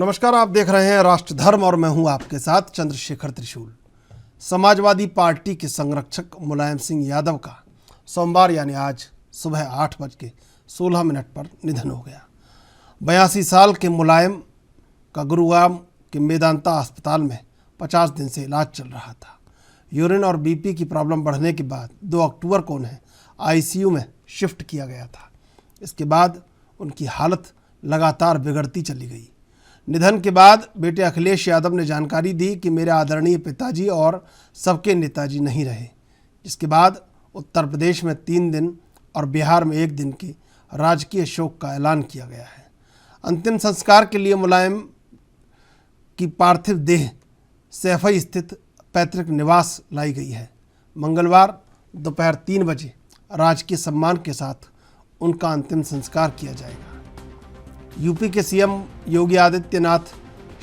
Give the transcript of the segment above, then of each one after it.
नमस्कार, आप देख रहे हैं राष्ट्र धर्म और मैं हूं आपके साथ चंद्रशेखर त्रिशूल। समाजवादी पार्टी के संरक्षक मुलायम सिंह यादव का सोमवार यानी आज सुबह 8:16 पर निधन हो गया। 82 साल के मुलायम का गुरुग्राम के मेदांता अस्पताल में 50 दिन से इलाज चल रहा था। यूरिन और बीपी की प्रॉब्लम बढ़ने के बाद 2 अक्टूबर को उन्हें आईसीयू में शिफ्ट किया गया था। इसके बाद उनकी हालत लगातार बिगड़ती चली गई। निधन के बाद बेटे अखिलेश यादव ने जानकारी दी कि मेरे आदरणीय पिताजी और सबके नेताजी नहीं रहे, जिसके बाद उत्तर प्रदेश में 3 दिन और बिहार में 1 दिन के राजकीय शोक का ऐलान किया गया है। अंतिम संस्कार के लिए मुलायम की पार्थिव देह सैफई स्थित पैतृक निवास लाई गई है। मंगलवार दोपहर 3 बजे राजकीय सम्मान के साथ उनका अंतिम संस्कार किया जाएगा। यूपी के सीएम योगी आदित्यनाथ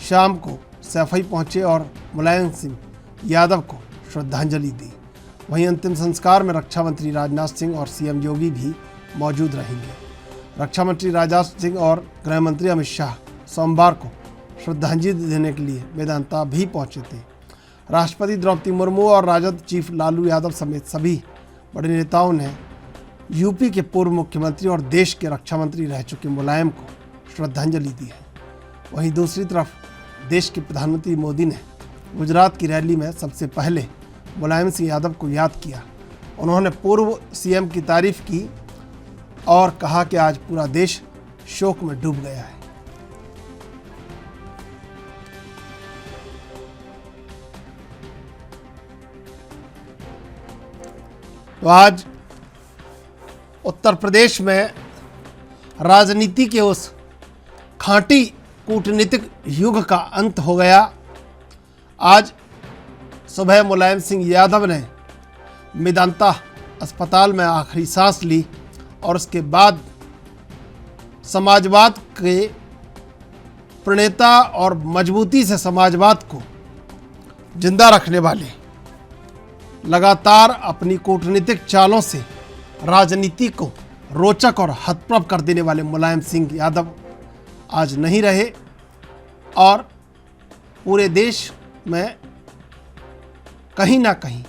शाम को सैफई पहुंचे और मुलायम सिंह यादव को श्रद्धांजलि दी। वहीं अंतिम संस्कार में रक्षा मंत्री राजनाथ सिंह और सीएम योगी भी मौजूद रहेंगे। रक्षा मंत्री राजनाथ सिंह और गृह मंत्री अमित शाह सोमवार को श्रद्धांजलि देने के लिए मेदांता भी पहुंचे थे। राष्ट्रपति द्रौपदी मुर्मू और राजद चीफ लालू यादव समेत सभी बड़े नेताओं ने यूपी के पूर्व मुख्यमंत्री और देश के रक्षा मंत्री रह चुके मुलायम को श्रद्धांजलि दी है। वहीं दूसरी तरफ देश के प्रधानमंत्री मोदी ने गुजरात की रैली में सबसे पहले मुलायम सिंह यादव को याद किया। उन्होंने पूर्व सीएम की तारीफ की और कहा कि आज पूरा देश शोक में डूब गया है। तो आज उत्तर प्रदेश में राजनीति के उस खांटी कूटनीतिक युग का अंत हो गया। आज सुबह मुलायम सिंह यादव ने मेदांता अस्पताल में आखिरी सांस ली और उसके बाद समाजवाद के प्रणेता और मजबूती से समाजवाद को जिंदा रखने वाले, लगातार अपनी कूटनीतिक चालों से राजनीति को रोचक और हतप्रभ कर देने वाले मुलायम सिंह यादव आज नहीं रहे और पूरे देश में कहीं ना कहीं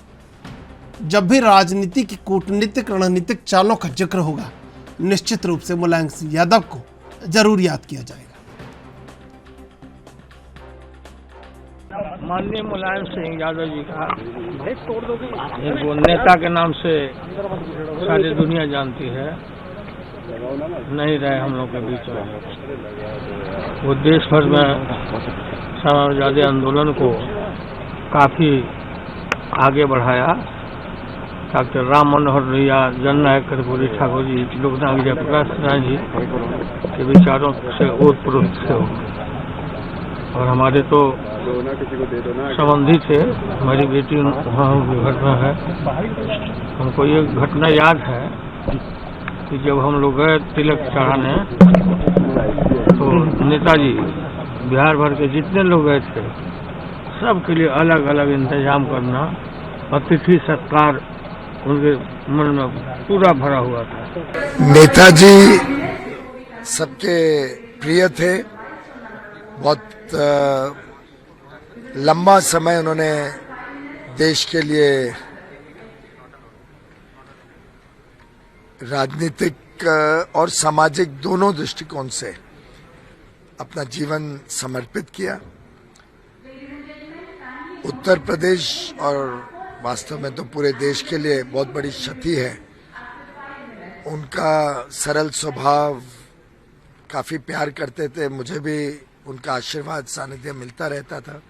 जब भी राजनीति की कूटनीतिक रणनीतिक चालों का जिक्र होगा, निश्चित रूप से मुलायम सिंह यादव को जरूर याद किया जाएगा। माननीय मुलायम सिंह यादव जी का वो नेता के नाम से सारी दुनिया जानती है, नहीं रहे हम लोग के बीच में। वो देश भर में समाजवादी आंदोलन को काफ़ी आगे बढ़ाया। डॉक्टर राम मनोहर लोहिया, जननायक कर्पूरी ठाकुर जी, लोकनायक जयप्रकाश नारायण जी के विचारों से ओतप्रोत थे और हमारे तो संबंधी थे। हमारी बेटी वहाँ घर में है। हमको ये घटना याद है कि जब हम लोग गए तिलक चढ़ाने तो नेताजी बिहार भर के जितने लोग गए थे सबके लिए अलग अलग इंतजाम करना, अतिथि सत्कार उनके मन में पूरा भरा हुआ था। नेताजी सबके प्रिय थे। बहुत लंबा समय उन्होंने देश के लिए राजनीतिक और सामाजिक दोनों दृष्टिकोण से अपना जीवन समर्पित किया। उत्तर प्रदेश और वास्तव में तो पूरे देश के लिए बहुत बड़ी क्षति है। उनका सरल स्वभाव, काफी प्यार करते थे। मुझे भी उनका आशीर्वाद सानिध्य मिलता रहता था।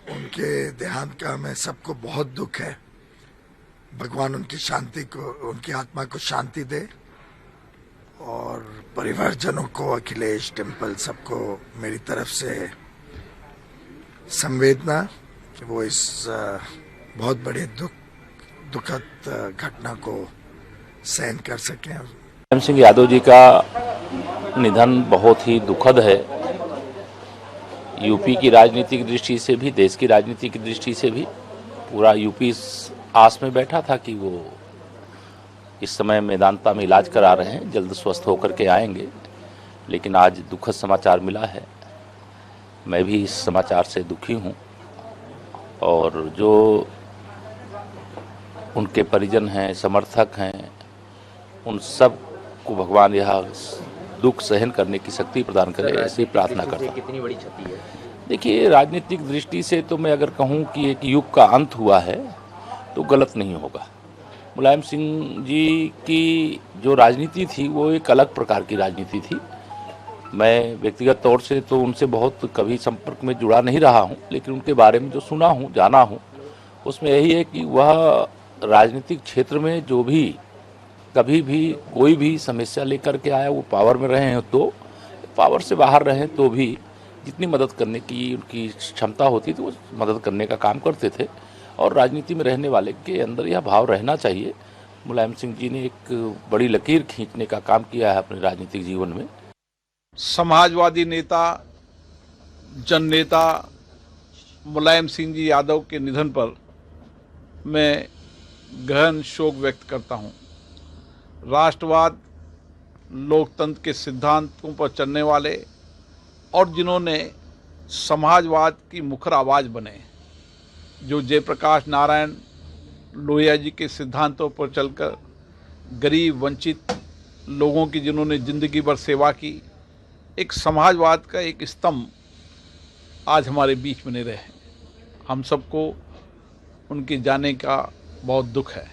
उनके देहांत का हमें सबको बहुत दुख है। भगवान उनकी शांति को, उनकी आत्मा को शांति दे और परिवारजनों को, अखिलेश, डिम्पल, सबको मेरी तरफ से संवेदना कि वो इस बहुत बड़े दुखद घटना को सहन कर सकें। मुलायम सिंह यादव जी का निधन बहुत ही दुखद है। यूपी की राजनीति की दृष्टि से भी, देश की राजनीति की दृष्टि से भी पूरा यूपी आस में बैठा था कि वो इस समय मेदांता में इलाज करा रहे हैं, जल्द स्वस्थ होकर के आएंगे। लेकिन आज दुखद समाचार मिला है मैं भी इस समाचार से दुखी हूँ और जो उनके परिजन हैं, समर्थक हैं, उन सब को भगवान यह दुख सहन करने की शक्ति प्रदान करे, ऐसी प्रार्थना करता हूँ। कितनी बड़ी क्षति है? देखिए, राजनीतिक दृष्टि से तो मैं अगर कहूँ कि एक युग का अंत हुआ है तो गलत नहीं होगा। मुलायम सिंह जी की जो राजनीति थी वो एक अलग प्रकार की राजनीति थी। मैं व्यक्तिगत तौर से तो उनसे बहुत कभी संपर्क में जुड़ा नहीं रहा हूँ, लेकिन उनके बारे में जो सुना हूँ, जाना हूँ, उसमें यही है कि वह राजनीतिक क्षेत्र में जो भी कभी भी कोई भी समस्या लेकर के आया, वो पावर में रहे हैं तो, पावर से बाहर रहे तो भी जितनी मदद करने की उनकी क्षमता होती थी वो मदद करने का काम करते थे और राजनीति में रहने वाले के अंदर यह भाव रहना चाहिए। मुलायम सिंह जी ने एक बड़ी लकीर खींचने का काम किया है अपने राजनीतिक जीवन में। समाजवादी नेता, जननेता मुलायम सिंह जी यादव के निधन पर मैं गहन शोक व्यक्त करता हूं। राष्ट्रवाद, लोकतंत्र के सिद्धांतों पर चलने वाले और जिन्होंने समाजवाद की मुखर आवाज़ बने, जो जयप्रकाश नारायण लोहिया जी के सिद्धांतों पर चलकर गरीब वंचित लोगों की जिन्होंने जिंदगी भर सेवा की, एक समाजवाद का एक स्तंभ आज हमारे बीच में नहीं रहे। हम सबको उनके जाने का बहुत दुख है।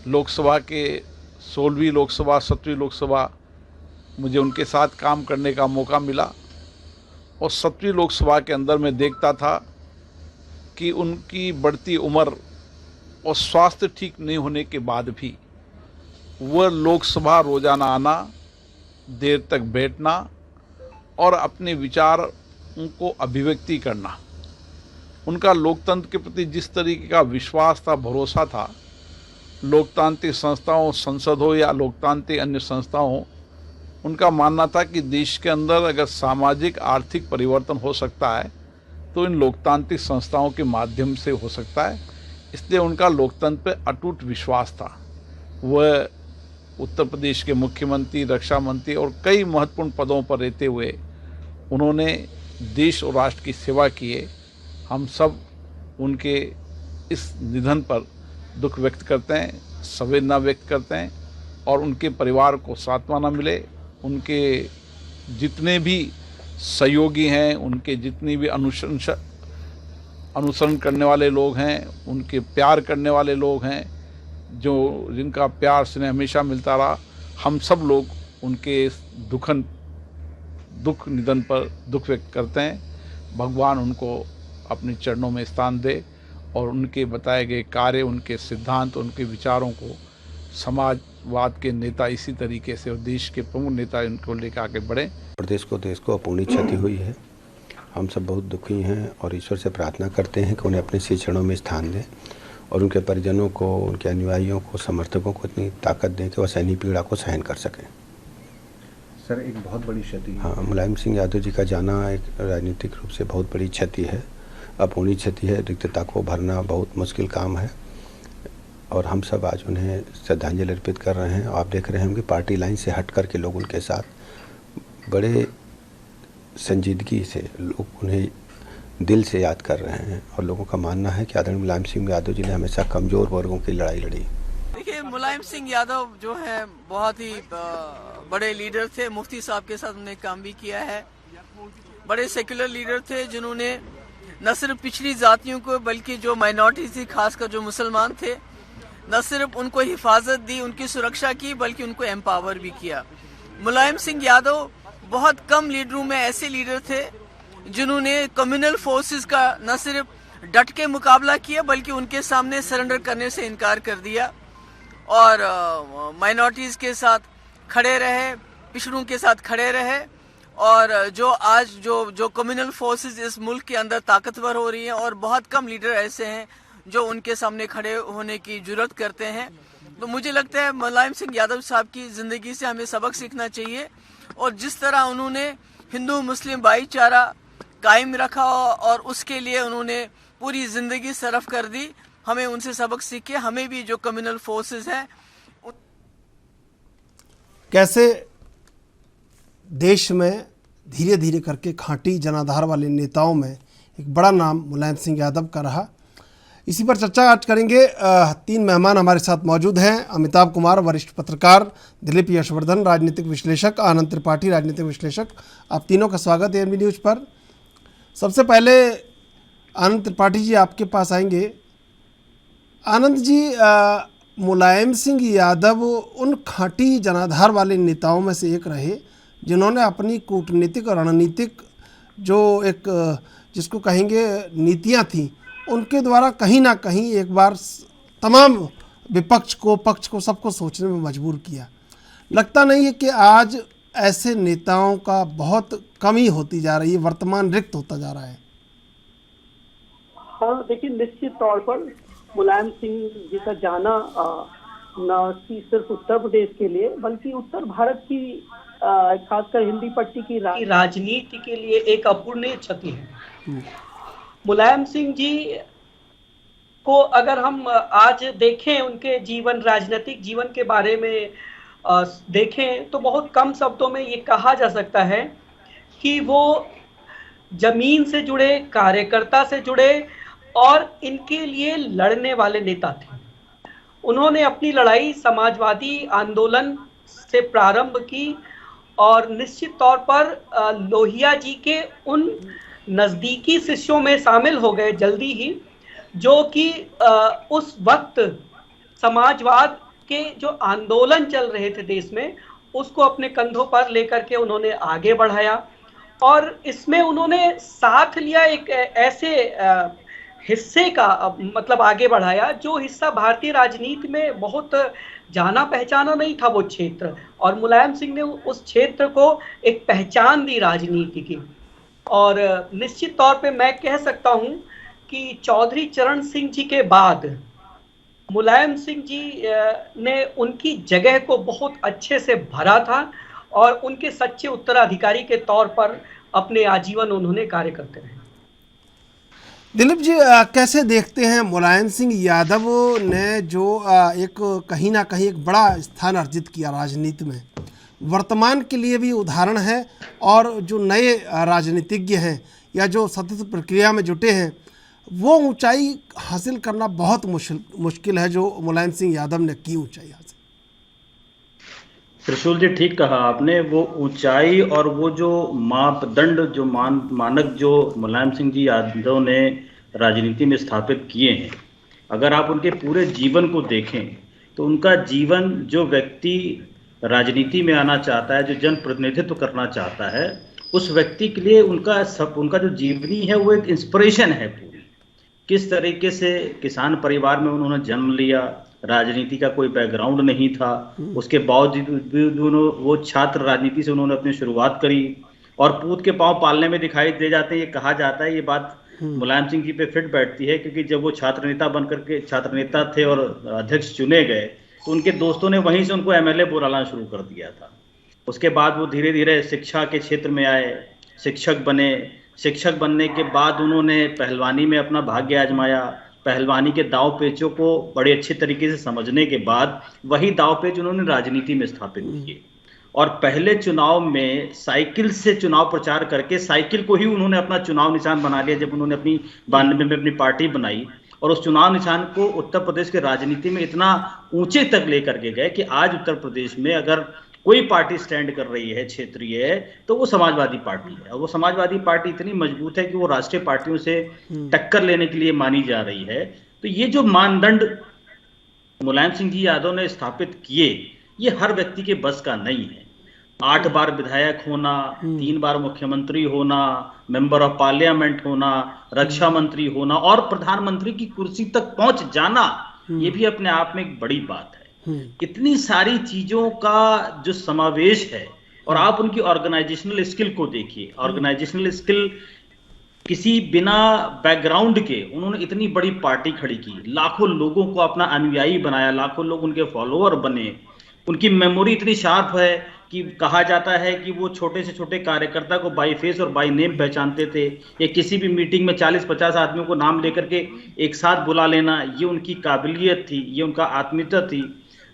लोकसभा के 16वीं लोकसभा, 17वीं लोकसभा मुझे उनके साथ काम करने का मौका मिला और 7वीं लोकसभा के अंदर मैं देखता था कि उनकी बढ़ती उम्र और स्वास्थ्य ठीक नहीं होने के बाद भी वह लोकसभा रोजाना आना, देर तक बैठना और अपने विचार को अभिव्यक्ति करना, उनका लोकतंत्र के प्रति जिस तरीके का विश्वास था, भरोसा था, लोकतांत्रिक संस्थाओं, संसद हो या लोकतांत्रिक अन्य संस्थाओं हो, उनका मानना था कि देश के अंदर अगर सामाजिक आर्थिक परिवर्तन हो सकता है तो इन लोकतांत्रिक संस्थाओं के माध्यम से हो सकता है। इसलिए उनका लोकतंत्र पर अटूट विश्वास था। वह उत्तर प्रदेश के मुख्यमंत्री, रक्षा मंत्री और कई महत्वपूर्ण पदों पर रहते हुए उन्होंने देश और राष्ट्र की सेवा किए। हम सब उनके इस निधन पर दुख व्यक्त करते हैं, संवेदना व्यक्त करते हैं और उनके परिवार को सांत्वना मिले। उनके जितने भी सहयोगी हैं, उनके जितनी भी अनुसरण करने वाले लोग हैं, उनके प्यार करने वाले लोग हैं, जो जिनका प्यार स्नेह हमेशा मिलता रहा, हम सब लोग उनके इस दुख निधन पर दुख व्यक्त करते हैं। भगवान उनको अपने चरणों में स्थान दे और उनके बताए गए कार्य, उनके सिद्धांत, उनके विचारों को समाजवाद के नेता इसी तरीके से और देश के प्रमुख नेता इनको लेकर आगे बढ़े। प्रदेश को, देश को अपूर्णीय क्षति हुई है। हम सब बहुत दुखी हैं और ईश्वर से प्रार्थना करते हैं कि उन्हें अपने श्री चरणों में स्थान दें और उनके परिजनों को, उनके अनुयायियों को, समर्थकों को इतनी ताकत दें कि वह सैन्य पीड़ा को सहन कर सकें। सर, एक बहुत बड़ी क्षति। हाँ, मुलायम सिंह यादव जी का जाना एक राजनीतिक रूप से बहुत बड़ी क्षति है, अपूर्णीय क्षति है। रिक्तता को भरना बहुत मुश्किल काम है और हम सब आज उन्हें श्रद्धांजलि अर्पित कर रहे हैं। आप देख रहे हैं कि पार्टी लाइन से हट कर के लोग उनके साथ बड़े संजीदगी से लोग उन्हें दिल से याद कर रहे हैं और लोगों का मानना है कि आदरणीय मुलायम सिंह यादव जी ने हमेशा कमज़ोर वर्गों की लड़ाई लड़ी। देखिए, मुलायम सिंह यादव जो है बहुत ही बड़े लीडर थे। मुफ्ती साहब के साथ उन्होंने काम भी किया है। बड़े सेक्युलर लीडर थे जिन्होंने न सिर्फ पिछड़ी जातियों को बल्कि जो माइनॉरिटी थी, खासकर जो मुसलमान थे, न सिर्फ उनको हिफाजत दी, उनकी सुरक्षा की, बल्कि उनको एम्पावर भी किया। मुलायम सिंह यादव बहुत कम लीडरों में ऐसे लीडर थे जिन्होंने कम्युनल फोर्सेस का न सिर्फ डट के मुकाबला किया बल्कि उनके सामने सरेंडर करने से इनकार कर दिया और माइनॉरिटीज़ के साथ खड़े रहे, पिछड़ों के साथ खड़े रहे। और जो आज जो कम्युनल फोर्सेस इस मुल्क के अंदर ताकतवर हो रही हैं और बहुत कम लीडर ऐसे हैं जो उनके सामने खड़े होने की जुर्रत करते हैं। तो मुझे लगता है मुलायम सिंह यादव साहब की ज़िंदगी से हमें सबक सीखना चाहिए और जिस तरह उन्होंने हिंदू मुस्लिम भाईचारा कायम रखा और उसके लिए उन्होंने पूरी ज़िंदगी सर्फ कर दी, हमें उनसे सबक सीख के हमें भी जो कम्युनल फोर्सेस हैं। कैसे देश में धीरे धीरे करके खांटी जनाधार वाले नेताओं में एक बड़ा नाम मुलायम सिंह यादव का रहा। इसी पर चर्चा आज करेंगे। 3 मेहमान हमारे साथ मौजूद हैं। अमिताभ कुमार, वरिष्ठ पत्रकार, दिलीप यशवर्धन, राजनीतिक विश्लेषक, आनंद त्रिपाठी, राजनीतिक विश्लेषक। आप तीनों का स्वागत है एएनबी न्यूज़ पर। सबसे पहले आनंद त्रिपाठी जी आपके पास आएंगे। आनंद जी, मुलायम सिंह यादव उन खांटी जनाधार वाले नेताओं में से एक रहे जिन्होंने अपनी कूटनीतिक और रणनीतिक जो एक जिसको कहेंगे नीतियां थी, उनके द्वारा कहीं ना कहीं एक बार तमाम विपक्ष को, पक्ष को, सबको सोचने में मजबूर किया। लगता नहीं है कि आज ऐसे नेताओं का बहुत कमी होती जा रही है, वर्तमान रिक्त होता जा रहा है? हाँ, देखिए, निश्चित तौर पर मुलायम सिंह जी का जाना न सिर्फ उत्तर प्रदेश के लिए बल्कि उत्तर भारत की खासकर हिंदी पट्टी की राजनीति के लिए एक अपूरणीय क्षति है। मुलायम सिंह जी को अगर हम आज देखें, उनके राजनीतिक जीवन के बारे में देखें तो बहुत कम शब्दों में ये कहा जा सकता है कि वो जमीन से जुड़े, कार्यकर्ता से जुड़े और इनके लिए लड़ने वाले नेता थे। उन्होंने अपनी लड़ाई समाजवादी आंदोलन से प्रारंभ की और निश्चित तौर पर लोहिया जी के उन नजदीकी शिष्यों में शामिल हो गए जल्दी ही, जो कि उस वक्त समाजवाद के जो आंदोलन चल रहे थे देश में, उसको अपने कंधों पर लेकर के उन्होंने आगे बढ़ाया और इसमें उन्होंने साथ लिया एक ऐसे हिस्से का, मतलब आगे बढ़ाया जो हिस्सा भारतीय राजनीति में बहुत जाना पहचाना नहीं था वो क्षेत्र, और मुलायम सिंह ने उस क्षेत्र को एक पहचान दी राजनीति की। और निश्चित तौर पे मैं कह सकता हूं कि चौधरी चरण सिंह जी के बाद मुलायम सिंह जी ने उनकी जगह को बहुत अच्छे से भरा था और उनके सच्चे उत्तराधिकारी के तौर पर अपने आजीवन उन्होंने कार्य करते रहे। दिलीप जी, कैसे देखते हैं मुलायम सिंह यादव ने जो एक कहीं ना कहीं एक बड़ा स्थान अर्जित किया राजनीति में, वर्तमान के लिए भी उदाहरण है, और जो नए राजनीतिज्ञ हैं या जो सतत प्रक्रिया में जुटे हैं वो ऊंचाई हासिल करना बहुत मुश्किल है, जो मुलायम सिंह यादव ने की ऊंचाई हासिल। त्रिशूल जी, ठीक कहा आपने। वो ऊंचाई और वो जो मापदंड, जो मानक जो मुलायम सिंह जी यादव ने राजनीति में स्थापित किए हैं, अगर आप उनके पूरे जीवन को देखें तो उनका जीवन, जो व्यक्ति राजनीति में आना चाहता है, जो जन प्रतिनिधित्व करना चाहता है, उस व्यक्ति के लिए उनका जो जीवनी है वो एक इंस्पिरेशन है पूरी। किस तरीके से किसान परिवार में उन्होंने जन्म लिया, राजनीति का कोई बैकग्राउंड नहीं था, उसके बावजूद वो छात्र राजनीति से उन्होंने अपनी शुरुआत करी और पूत के पांव पालने में दिखाई दे जाते हैं। ये कहा जाता है, ये बात मुलायम सिंह जी पे फिट बैठती है, क्योंकि जब वो छात्र नेता थे और अध्यक्ष चुने गए तो उनके दोस्तों ने वहीं से उनको एमएलए बुलाना शुरू कर दिया था। उसके बाद वो धीरे धीरे शिक्षा के क्षेत्र में आए, शिक्षक बने। शिक्षक बनने के बाद उन्होंने पहलवानी में अपना भाग्य आजमाया। पहलवानी के दाव पेचों को बड़े अच्छे तरीके से समझने के बाद वही दाव पेच उन्होंने राजनीति में स्थापित किए और पहले चुनाव में साइकिल से चुनाव प्रचार करके साइकिल को ही उन्होंने अपना चुनाव निशान बना लिया। जब उन्होंने अपनी 92 में अपनी पार्टी बनाई और उस चुनाव निशान को उत्तर प्रदेश के राजनीति में इतना ऊंचे तक लेकर के गए कि आज उत्तर प्रदेश में अगर कोई पार्टी स्टैंड कर रही है क्षेत्रीय, तो वो समाजवादी पार्टी है। और वो समाजवादी पार्टी इतनी मजबूत है कि वो राष्ट्रीय पार्टियों से टक्कर लेने के लिए मानी जा रही है। तो ये जो मानदंड मुलायम सिंह जी यादव ने स्थापित किए, ये हर व्यक्ति के बस का नहीं है। 8 बार विधायक होना, 3 बार मुख्यमंत्री होना, मेंबर ऑफ पार्लियामेंट होना, रक्षा मंत्री होना और प्रधानमंत्री की कुर्सी तक पहुंच जाना, ये भी अपने आप में एक बड़ी बात है। इतनी सारी चीजों का जो समावेश है, और आप उनकी ऑर्गेनाइजेशनल स्किल को देखिए। ऑर्गेनाइजेशनल स्किल, किसी बिना बैकग्राउंड के उन्होंने इतनी बड़ी पार्टी खड़ी की, लाखों लोगों को अपना अनुयायी बनाया, लाखों लोग उनके फॉलोअर बने। उनकी मेमोरी इतनी शार्प है कि कहा जाता है कि वो छोटे से छोटे कार्यकर्ता को बाई फेस और बाई नेम पहचानते थे। ये किसी भी मीटिंग में 40-50 आदमियों को नाम लेकर के एक साथ बुला लेना, ये उनकी काबिलियत थी, ये उनका आत्मीयता थी।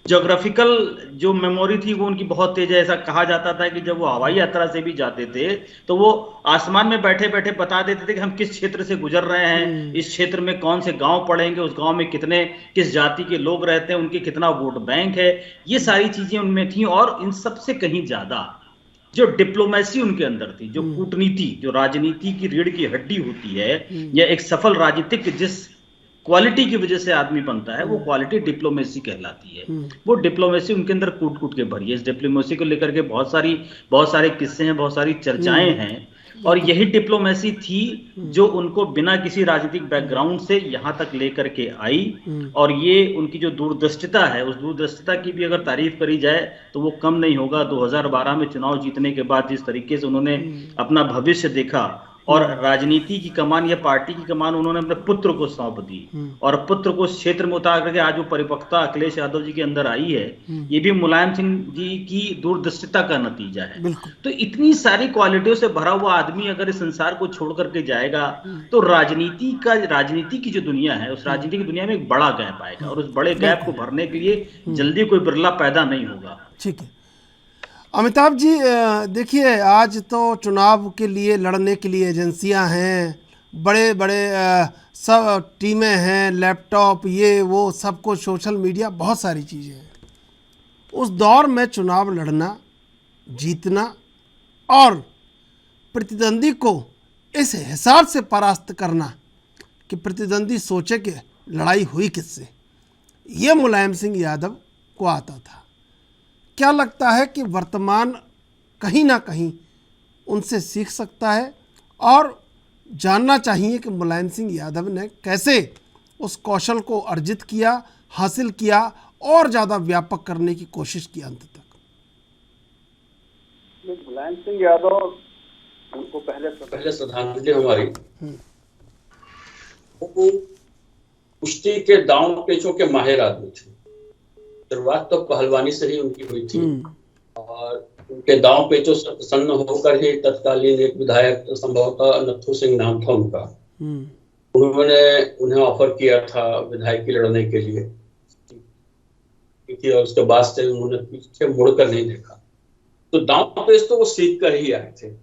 ज्योग्राफिकल जो मेमोरी थी वो उनकी बहुत तेज है। ऐसा कहा जाता था कि जब वो हवाई यात्रा से भी जाते थे तो वो आसमान में बैठे बैठे बता देते थे कि हम किस क्षेत्र से गुजर रहे हैं, इस क्षेत्र में कौन से गांव पड़ेंगे, उस गांव में कितने किस जाति के लोग रहते हैं, उनके कितना वोट बैंक है। ये सारी चीजें उनमें थी। और इन सबसे कहीं ज्यादा जो डिप्लोमेसी उनके अंदर थी, जो कूटनीति, जो राजनीति की रीढ़ की हड्डी होती है, या एक सफल राजनीतिक जिस क्वालिटी की वजह से आदमी बनता है, वो क्वालिटी डिप्लोमेसी कहलाती है। वो डिप्लोमेसी उनके अंदर कूट कूट के भरी है। इस डिप्लोमेसी को लेकर के बहुत सारे किस्से हैं, बहुत सारी चर्चाएं हैं। और यही डिप्लोमेसी थी जो उनको बिना किसी राजनीतिक बैकग्राउंड से यहां तक लेकर के आई। और ये उनकी जो दूरदृष्टिता है, उस दूरदृष्टिता की भी अगर तारीफ करी जाए तो वो कम नहीं होगा। 2012 में चुनाव जीतने के बाद जिस तरीके से उन्होंने अपना भविष्य देखा और राजनीति की कमान या पार्टी की कमान उन्होंने अपने पुत्र को सौंप दी, और पुत्र को इस क्षेत्र में उतार करके आज वो परिपक्वता अखिलेश यादव जी के अंदर आई है, ये भी मुलायम सिंह जी की दूरदृष्टिता का नतीजा है। तो इतनी सारी क्वालिटियों से भरा हुआ आदमी अगर इस संसार को छोड़ करके जाएगा तो राजनीति की जो दुनिया है, उस राजनीति की दुनिया में एक बड़ा गैप आएगा, और उस बड़े गैप को भरने के लिए जल्दी कोई बिरला पैदा नहीं होगा। ठीक है अमिताभ जी, देखिए आज तो चुनाव के लिए लड़ने के लिए एजेंसियां हैं, बड़े बड़े सब टीमें हैं, लैपटॉप, ये वो सब कुछ, सोशल मीडिया, बहुत सारी चीज़ें हैं। उस दौर में चुनाव लड़ना, जीतना और प्रतिद्वंदी को इस हिसाब से परास्त करना कि प्रतिद्वंदी सोचे कि लड़ाई हुई किससे, ये मुलायम सिंह यादव को आता था। क्या लगता है कि वर्तमान कहीं ना कहीं उनसे सीख सकता है, और जानना चाहिए कि मुलायम सिंह यादव ने कैसे उस कौशल को अर्जित किया, हासिल किया और ज़्यादा व्यापक करने की कोशिश की अंत तक। मुलायम सिंह यादव, उनको पहले श्रद्धांजलि हमारी, वो कुश्ती के दांव पेचों के माहिर आदमी थे। शुरुआत तो पहलवानी से ही उनकी हुई थी, और उनके दांव पेचों से प्रसन्न होकर ही तत्कालीन एक विधायक, संभवतः नथु सिंह नाम था उनका, उन्होंने उन्हें ऑफर किया था विधायकी लड़ने के लिए, और उसके बाद से उन्होंने पीछे मुड़कर नहीं देखा। तो दांव पेच तो वो सीख कर ही आए थे।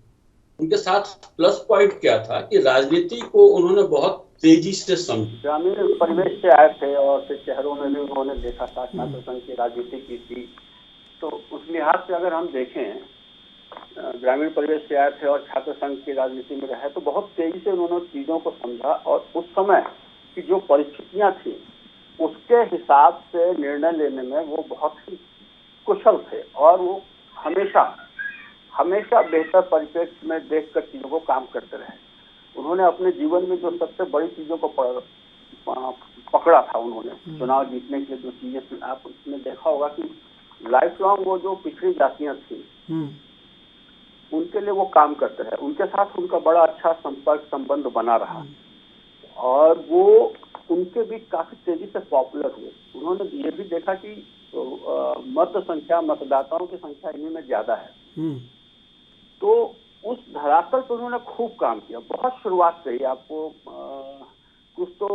उनके साथ प्लस पॉइंट क्या था कि राजनीति को उन्होंने बहुत तेजी से समझा। ग्रामीण परिवेश से आए थे और फिर शहरों में भी उन्होंने देखा था, छात्र संघ की राजनीति की थी। तो उस लिहाज से अगर हम देखें, ग्रामीण परिवेश से आए थे और छात्र संघ की राजनीति में रहे, तो बहुत तेजी से उन्होंने चीजों को समझा, और उस समय की जो परिस्थितियां थी उसके हिसाब से निर्णय लेने में वो बहुत ही कुशल थे, और वो हमेशा बेहतर परिप्रेक्ष्य में देखकर चीजों को काम करते रहे। उन्होंने अपने जीवन में जो सबसे बड़ी चीजों को पकड़ा था, उन्होंने चुनाव जीतने के लिए जो चीजें, आप उसमें देखा होगा कि लाइफ लॉन्ग वो जो पिछड़ी जातियां थी उनके लिए वो काम करते रहे। उनके साथ उनका बड़ा अच्छा संपर्क संबंध बना रहा, और वो उनके भी काफी तेजी से पॉपुलर हुए। उन्होंने ये भी देखा कि मतदाताओं की संख्या इन्हीं में ज्यादा है, तो उस धरातल पर उन्होंने खूब काम किया, बहुत शुरुआत से ही। आपको कुछ तो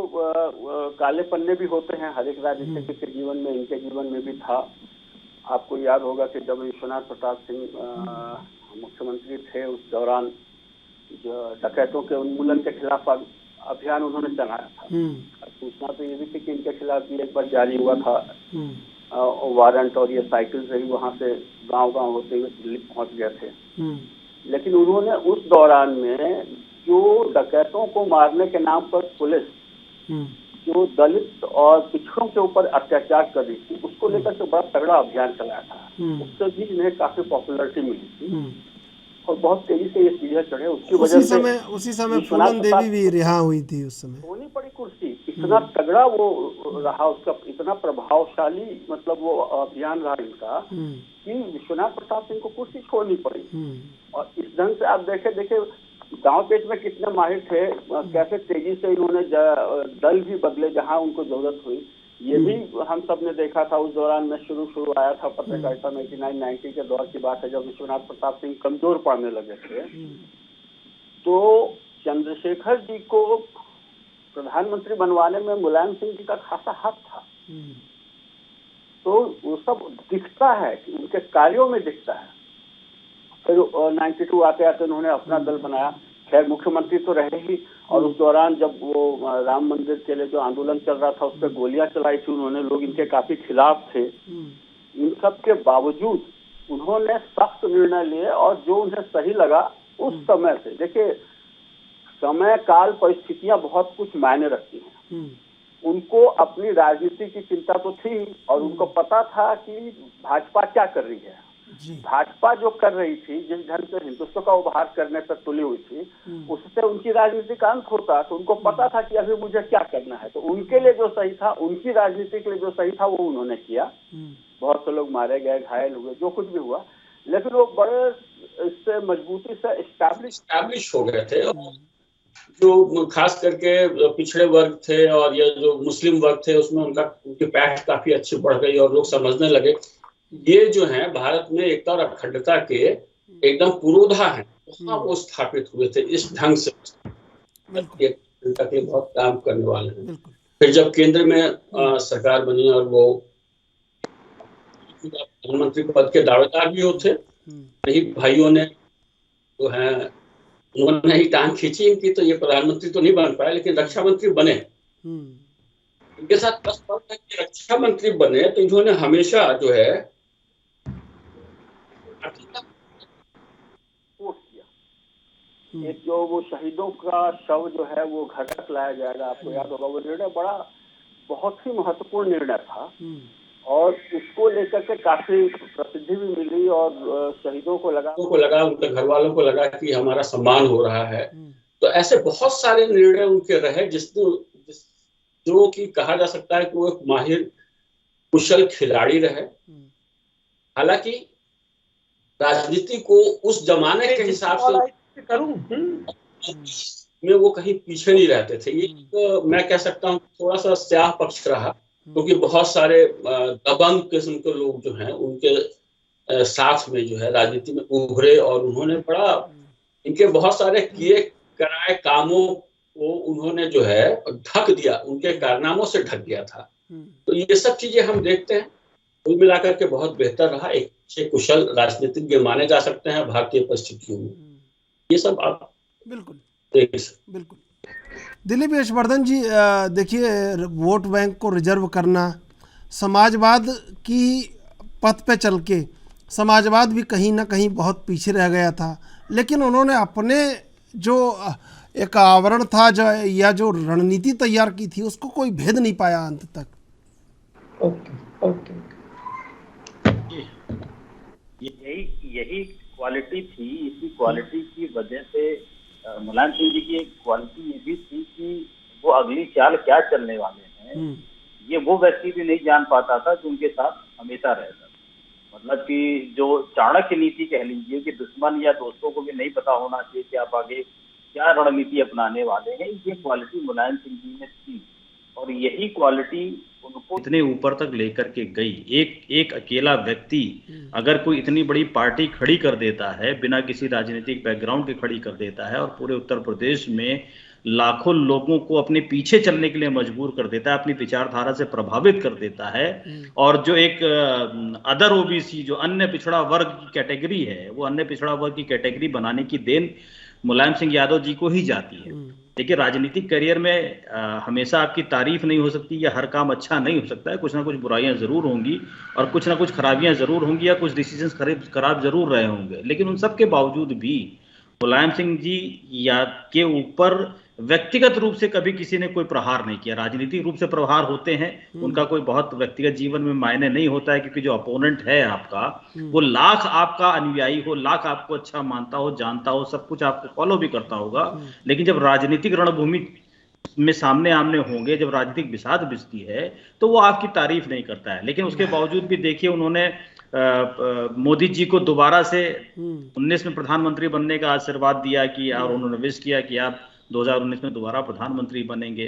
काले पन्ने भी होते हैं हर एक राजनीतिक के जीवन में, इनके जीवन में भी था। आपको याद होगा कि जब विश्वनाथ प्रताप सिंह मुख्यमंत्री थे, उस दौरान जो डकैतों के उन्मूलन के खिलाफ अभियान उन्होंने चलाया था। सूचना तो ये भी थी कि इनके खिलाफ भी एक बार जारी हुआ था वारंट, और ये साइकिल से ही वहां से गांव होते हुए दिल्ली पहुंच गए थे। लेकिन उन्होंने उस दौरान में जो डकैतों को मारने के नाम पर पुलिस जो दलित और पिछड़ों के ऊपर अत्याचार कर रही थी, उसको लेकर के बड़ा तगड़ा अभियान चलाया था। उससे भी इन्हें काफी पॉपुलैरिटी मिली थी, और बहुत तेजी से ये चीजें चढ़े। उसकी वजह से उसी समय फूलन देवी भी रिहा हुई थी। उस समय होनी पड़ी कुर्सी, इतना तगड़ा वो रहा, उसका इतना प्रभावशाली मतलब वो अभियान रहा इनका कि विश्वनाथ प्रताप सिंह को कुर्सी छोड़नी पड़ी। और इस ढंग से आप देखे गांव पेच में कितने माहिर थे, कैसे तेजी से इन्होंने दल भी बदले जहां उनको जरूरत हुई। ये भी हम सब ने देखा था। उस दौरान में शुरू आया था पत्रकारिता में, 89-90 के दौर की बात है, जब विश्वनाथ प्रताप सिंह कमजोर पड़ने लगे थे, तो चंद्रशेखर जी को प्रधानमंत्री बनवाने में मुलायम सिंह जी का खासा हाथ था। तो उस सब दिखता है कि उनके कार्यों में दिखता है। फिर 92 आते आते उन्होंने अपना दल बनाया, खैर मुख्यमंत्री तो रहे ही, और उस दौरान जब वो राम मंदिर के लिए जो आंदोलन चल रहा था उस पर गोलियां चलाई थी उन्होंने, लोग इनके काफी खिलाफ थे। इन सब के बावजूद उन्होंने सख्त निर्णय लिए और जो उन्हें सही लगा उस समय से, देखिए समय काल परिस्थितियां बहुत कुछ मायने रखती हैं। उनको अपनी राजनीति की चिंता तो थी और उनको पता था कि भाजपा क्या कर रही है। भाजपा जो कर रही थी, जिस ढंग से हिंदुत्व का उभार करने पर तुली हुई थी, उससे उनकी राजनीति का अंत होता। तो उनको पता था कि अभी मुझे क्या करना है, तो उनके लिए जो सही था, उनकी राजनीति के लिए जो सही था वो उन्होंने किया। बहुत से लोग मारे गए, घायल हुए, जो कुछ भी हुआ, लेकिन वो बड़े इससे मजबूती से एस्टैब्लिश हो गए थे। जो खास करके पिछड़े वर्ग थे और ये जो मुस्लिम वर्ग थे उसमें उनकी पैठ काफी अच्छी बढ़ गई और लोग समझने लगे ये जो है भारत में एकता और अखंडता के एकदम पुरोधा है। वहाँ वो स्थापित हुए थे इस ढंग से, अखंडता के बहुत काम करने वाले हैं। फिर जब केंद्र में सरकार बनी और वो प्रधानमंत्री पद के दावेदार भी होते, नहीं भाइयों ने जो है उन्होंने ही टांग खींची इनकी, तो ये प्रधानमंत्री तो नहीं बन पाए लेकिन रक्षा मंत्री बने। इनके साथ बस फर्क है कि रक्षा मंत्री बने तो इन्होंने हमेशा जो है एक जो वो शहीदों का शव जो है वो घर तक लाया जाएगा, आपको याद होगा वो निर्णय बड़ा बहुत ही महत्वपूर्ण निर्णय था और इसको लेकर के काफी प्रसिद्धि भी मिली और शहीदों को लगा उनके घर वालों को लगा कि हमारा सम्मान हो रहा है। तो ऐसे बहुत सारे निर्णय उनके रहे जो कि कहा जा सकता है कि वो एक माहिर कुशल खिलाड़ी रहे। हालांकि राजनीति को उस जमाने के हिसाब से में वो कहीं पीछे नहीं रहते थे। ये मैं कह सकता हूँ थोड़ा सा स्याह पक्ष रहा, क्योंकि बहुत सारे दबंग किस्म के लोग जो हैं उनके साथ में जो है राजनीति में उभरे और उन्होंने बड़ा इनके बहुत सारे किए कराए कामों को उन्होंने जो है ढक दिया, उनके कारनामों से ढक दिया था। तो ये सब चीजें हम देखते हैं, कुल मिलाकर के बहुत बेहतर रहा। एक अच्छे कुशल राजनीतिज्ञ माने जा सकते हैं भारतीय परिस्थितियों में। ये सब आप बिल्कुल बिल्कुल। दिलीप यशवर्धन जी, देखिए वोट बैंक को रिजर्व करना, समाजवाद की पथ पे चल के समाजवाद भी कहीं ना कहीं बहुत पीछे रह गया था, लेकिन उन्होंने अपने जो एक आवरण था या जो रणनीति तैयार की थी उसको कोई भेद नहीं पाया अंत तक। यही क्वालिटी थी। इसी क्वालिटी की वजह से मुलायम सिंह जी की एक क्वालिटी ये भी थी कि वो अगली चाल क्या चलने वाले हैं ये वो व्यक्ति भी नहीं जान पाता था जो उनके साथ हमेशा रहता था। मतलब कि जो चाणक्य नीति कह लीजिए कि दुश्मन या दोस्तों को भी नहीं पता होना चाहिए कि आप आगे क्या रणनीति अपनाने वाले हैं, ये क्वालिटी मुलायम सिंह जी में थी और यही क्वालिटी उनको इतने ऊपर तक लेकर के गई। एक अकेला व्यक्ति अगर कोई इतनी बड़ी पार्टी खड़ी कर देता है, बिना किसी राजनीतिक बैकग्राउंड के खड़ी कर देता है और पूरे उत्तर प्रदेश में लाखों लोगों को अपने पीछे चलने के लिए मजबूर कर देता है, अपनी विचारधारा से प्रभावित कर देता है, और जो एक अदर ओबीसी जो अन्य पिछड़ा वर्ग की कैटेगरी है, वो अन्य पिछड़ा वर्ग की कैटेगरी बनाने की देन मुलायम सिंह यादव जी को ही जाती है। देखिए राजनीतिक करियर में हमेशा आपकी तारीफ नहीं हो सकती या हर काम अच्छा नहीं हो सकता है। कुछ ना कुछ बुराइयां जरूर होंगी और कुछ ना कुछ खराबियां जरूर होंगी या कुछ डिसीजंस खराब जरूर रहे होंगे, लेकिन उन सब के बावजूद भी मुलायम सिंह जी के ऊपर व्यक्तिगत रूप से कभी किसी ने कोई प्रहार नहीं किया। राजनीतिक रूप से प्रहार होते हैं, उनका कोई बहुत व्यक्तिगत जीवन में मायने नहीं होता है, क्योंकि जो अपोनेंट है आपका वो लाख आपका अनुयायी हो, लाख आपको अच्छा मानता हो, जानता हो, सब कुछ आपको फॉलो भी करता होगा, लेकिन जब राजनीतिक रणभूमि में सामने आमने होंगे, जब राजनीतिक बिसात बिसती है तो वो आपकी तारीफ नहीं करता है। लेकिन उसके बावजूद भी देखिए उन्होंने मोदी जी को दोबारा से 19 में प्रधानमंत्री बनने का आशीर्वाद दिया कि और उन्होंने विश किया कि आप 2019 में दोबारा प्रधानमंत्री बनेंगे।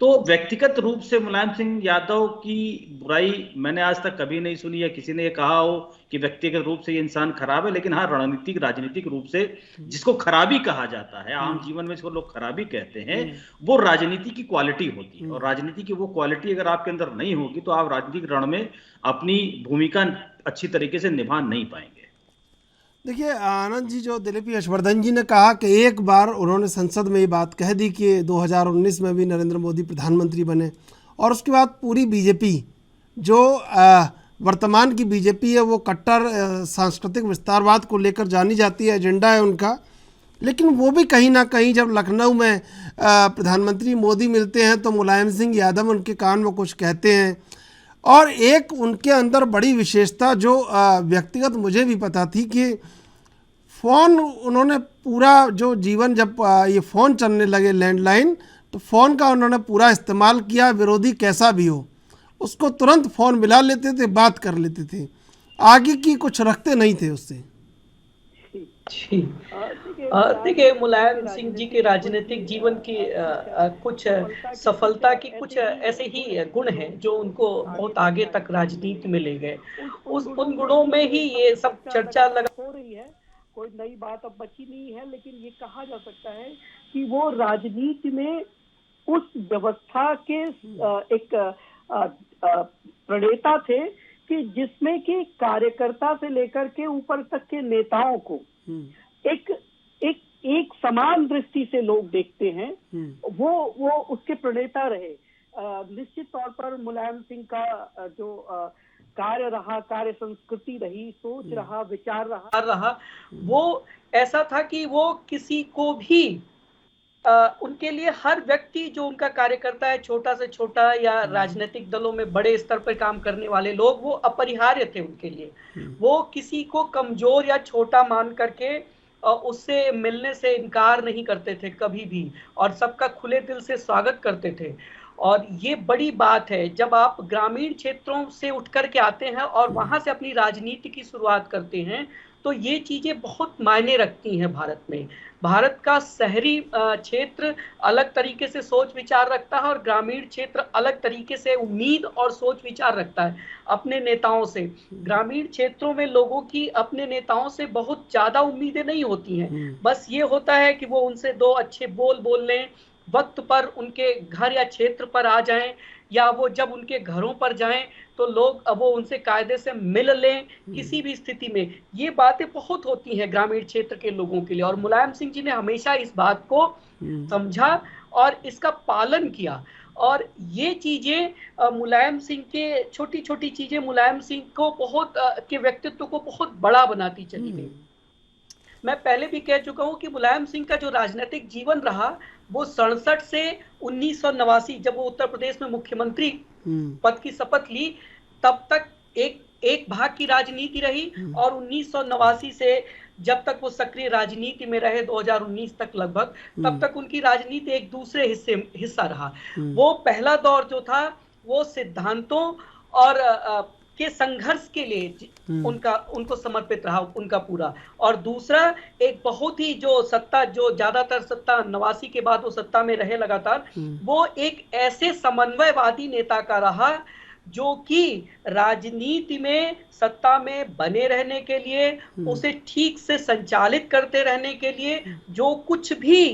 तो व्यक्तिगत रूप से मुलायम सिंह यादव की बुराई मैंने आज तक कभी नहीं सुनी है किसी ने ये कहा हो कि व्यक्तिगत रूप से ये इंसान खराब है, लेकिन हाँ राजनीतिक रूप से जिसको खराबी कहा जाता है, आम जीवन में जिसको लोग खराबी कहते हैं, वो राजनीति की क्वालिटी होती है। और राजनीति की वो क्वालिटी अगर आपके अंदर नहीं होगी तो आप राजनीतिक रण में अपनी भूमिका अच्छी तरीके से निभा नहीं पाएंगे। देखिए आनंद जी, जो दिलीप यशवर्धन जी ने कहा कि एक बार उन्होंने संसद में ये बात कह दी कि 2019 में भी नरेंद्र मोदी प्रधानमंत्री बने, और उसके बाद पूरी बीजेपी जो वर्तमान की बीजेपी है वो कट्टर सांस्कृतिक विस्तारवाद को लेकर जानी जाती है, एजेंडा है उनका। लेकिन वो भी कहीं ना कहीं जब लखनऊ में प्रधानमंत्री मोदी मिलते हैं तो मुलायम सिंह यादव उनके कान में कुछ कहते हैं। और एक उनके अंदर बड़ी विशेषता जो व्यक्तिगत मुझे भी पता थी कि फ़ोन उन्होंने पूरा जो जीवन, जब ये फ़ोन चलने लगे लैंडलाइन, तो फ़ोन का उन्होंने पूरा इस्तेमाल किया। विरोधी कैसा भी हो उसको तुरंत फ़ोन मिला लेते थे, बात कर लेते थे, आगे की कुछ रखते नहीं थे उससे। देखिए मुलायम सिंह जी के राजनीतिक जीवन की कुछ सफलता की कुछ ऐसे ही गुण हैं जो उनको बहुत आगे तक राजनीति में ले गए। उन गुणों में ही ये सब चर्चा लगा हो रही है, कोई नई बात अब बची नहीं है, लेकिन ये कहा जा सकता है कि वो राजनीति में उस व्यवस्था के एक प्रणेता थे कि जिसमें कि कार्यकर्ता से लेकर के ऊपर तक के नेताओं को एक समान दृष्टि से लोग देखते हैं। वो उसके प्रणेता रहे। निश्चित तौर पर मुलायम सिंह का जो कार्य रहा, कार्य संस्कृति रही, सोच रहा, विचार रहा, वो ऐसा था कि वो किसी को भी उनके लिए हर व्यक्ति जो उनका कार्यकर्ता है, छोटा से छोटा या राजनीतिक दलों में बड़े स्तर पर काम करने वाले लोग, वो अपरिहार्य थे उनके लिए। वो किसी को कमजोर या छोटा मान करके उससे मिलने से इनकार नहीं करते थे कभी भी, और सबका खुले दिल से स्वागत करते थे। और ये बड़ी बात है जब आप ग्रामीण क्षेत्रों से उठ कर के आते हैं और वहां से अपनी राजनीति की शुरुआत करते हैं, तो ये चीजें बहुत मायने रखती हैं भारत में। भारत का शहरी क्षेत्र अलग तरीके से सोच विचार रखता है और ग्रामीण क्षेत्र अलग तरीके से उम्मीद और सोच विचार रखता है अपने नेताओं से। ग्रामीण क्षेत्रों में लोगों की अपने नेताओं से बहुत ज्यादा उम्मीदें नहीं होती हैं, बस ये होता है कि वो उनसे दो अच्छे बोल लें, वक्त पर उनके घर या क्षेत्र पर आ जाएं, या वो जब उनके घरों पर जाएं तो लोग वो उनसे कायदे से मिल लें किसी भी स्थिति में। ये बातें बहुत होती हैं ग्रामीण क्षेत्र के लोगों के लिए, और मुलायम सिंह जी ने हमेशा इस बात को समझा और इसका पालन किया। और ये चीजें मुलायम सिंह के छोटी छोटी चीजें मुलायम सिंह को बहुत के व्यक्तित्व को बहुत बड़ा बनाती चली गई। मैं पहले भी कह चुका हूं कि मुलायम सिंह का जो राजनीतिक जीवन रहा वो 67 से 1989 जब वो उत्तर प्रदेश में मुख्यमंत्री पद की शपथ ली तब तक एक भाग की राजनीति रही, और 1989 से जब तक वो सक्रिय राजनीति में रहे 2019 तक लगभग, तब तक उनकी राजनीति एक दूसरे हिस्सा रहा। वो पहला दौर जो था वो सिद्धांतों और के संघर्ष के लिए उनको समर्पित रहा उनका पूरा, और दूसरा एक बहुत ही जो ज्यादातर सत्ता 89 के बाद वो सत्ता में रहे लगातार, वो एक ऐसे समन्वयवादी नेता का रहा जो कि राजनीति में सत्ता में बने रहने के लिए, उसे ठीक से संचालित करते रहने के लिए जो कुछ भी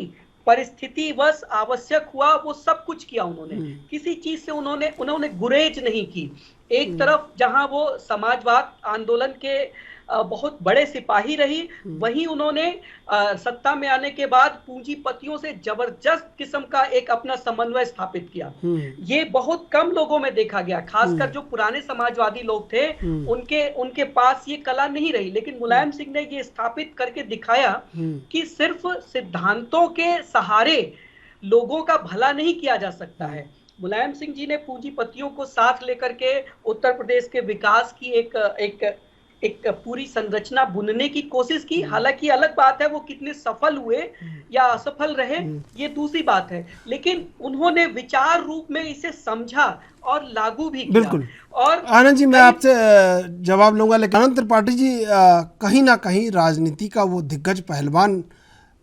परिस्थितिवश आवश्यक हुआ वो सब कुछ किया उन्होंने। किसी चीज से उन्होंने गुरेज नहीं की। एक तरफ जहां वो समाजवाद आंदोलन के बहुत बड़े सिपाही रही, वहीं उन्होंने सत्ता में आने के बाद पूंजीपतियों से जबरदस्त किस्म का एक अपना समन्वय स्थापित किया। ये बहुत कम लोगों में देखा गया, खासकर जो पुराने समाजवादी लोग थे उनके पास ये कला नहीं रही। लेकिन मुलायम सिंह ने ये स्थापित करके दिखाया कि सिर्फ सिद्धांतों के सहारे लोगों का भला नहीं किया जा सकता है। मुलायम सिंह जी ने पूंजीपतियों को साथ लेकर के उत्तर प्रदेश के विकास की एक पूरी संरचना बुनने की कोशिश की। हालांकि अलग बात है वो कितने सफल हुए या असफल रहे, ये दूसरी बात है, लेकिन उन्होंने विचार रूप में इसे समझा और लागू भी किया। बिल्कुल। और आनंद जी, मैं आपसे जवाब लूंगा, लेकिन अनंत त्रिपाठी जी कहीं ना कहीं राजनीति का वो दिग्गज पहलवान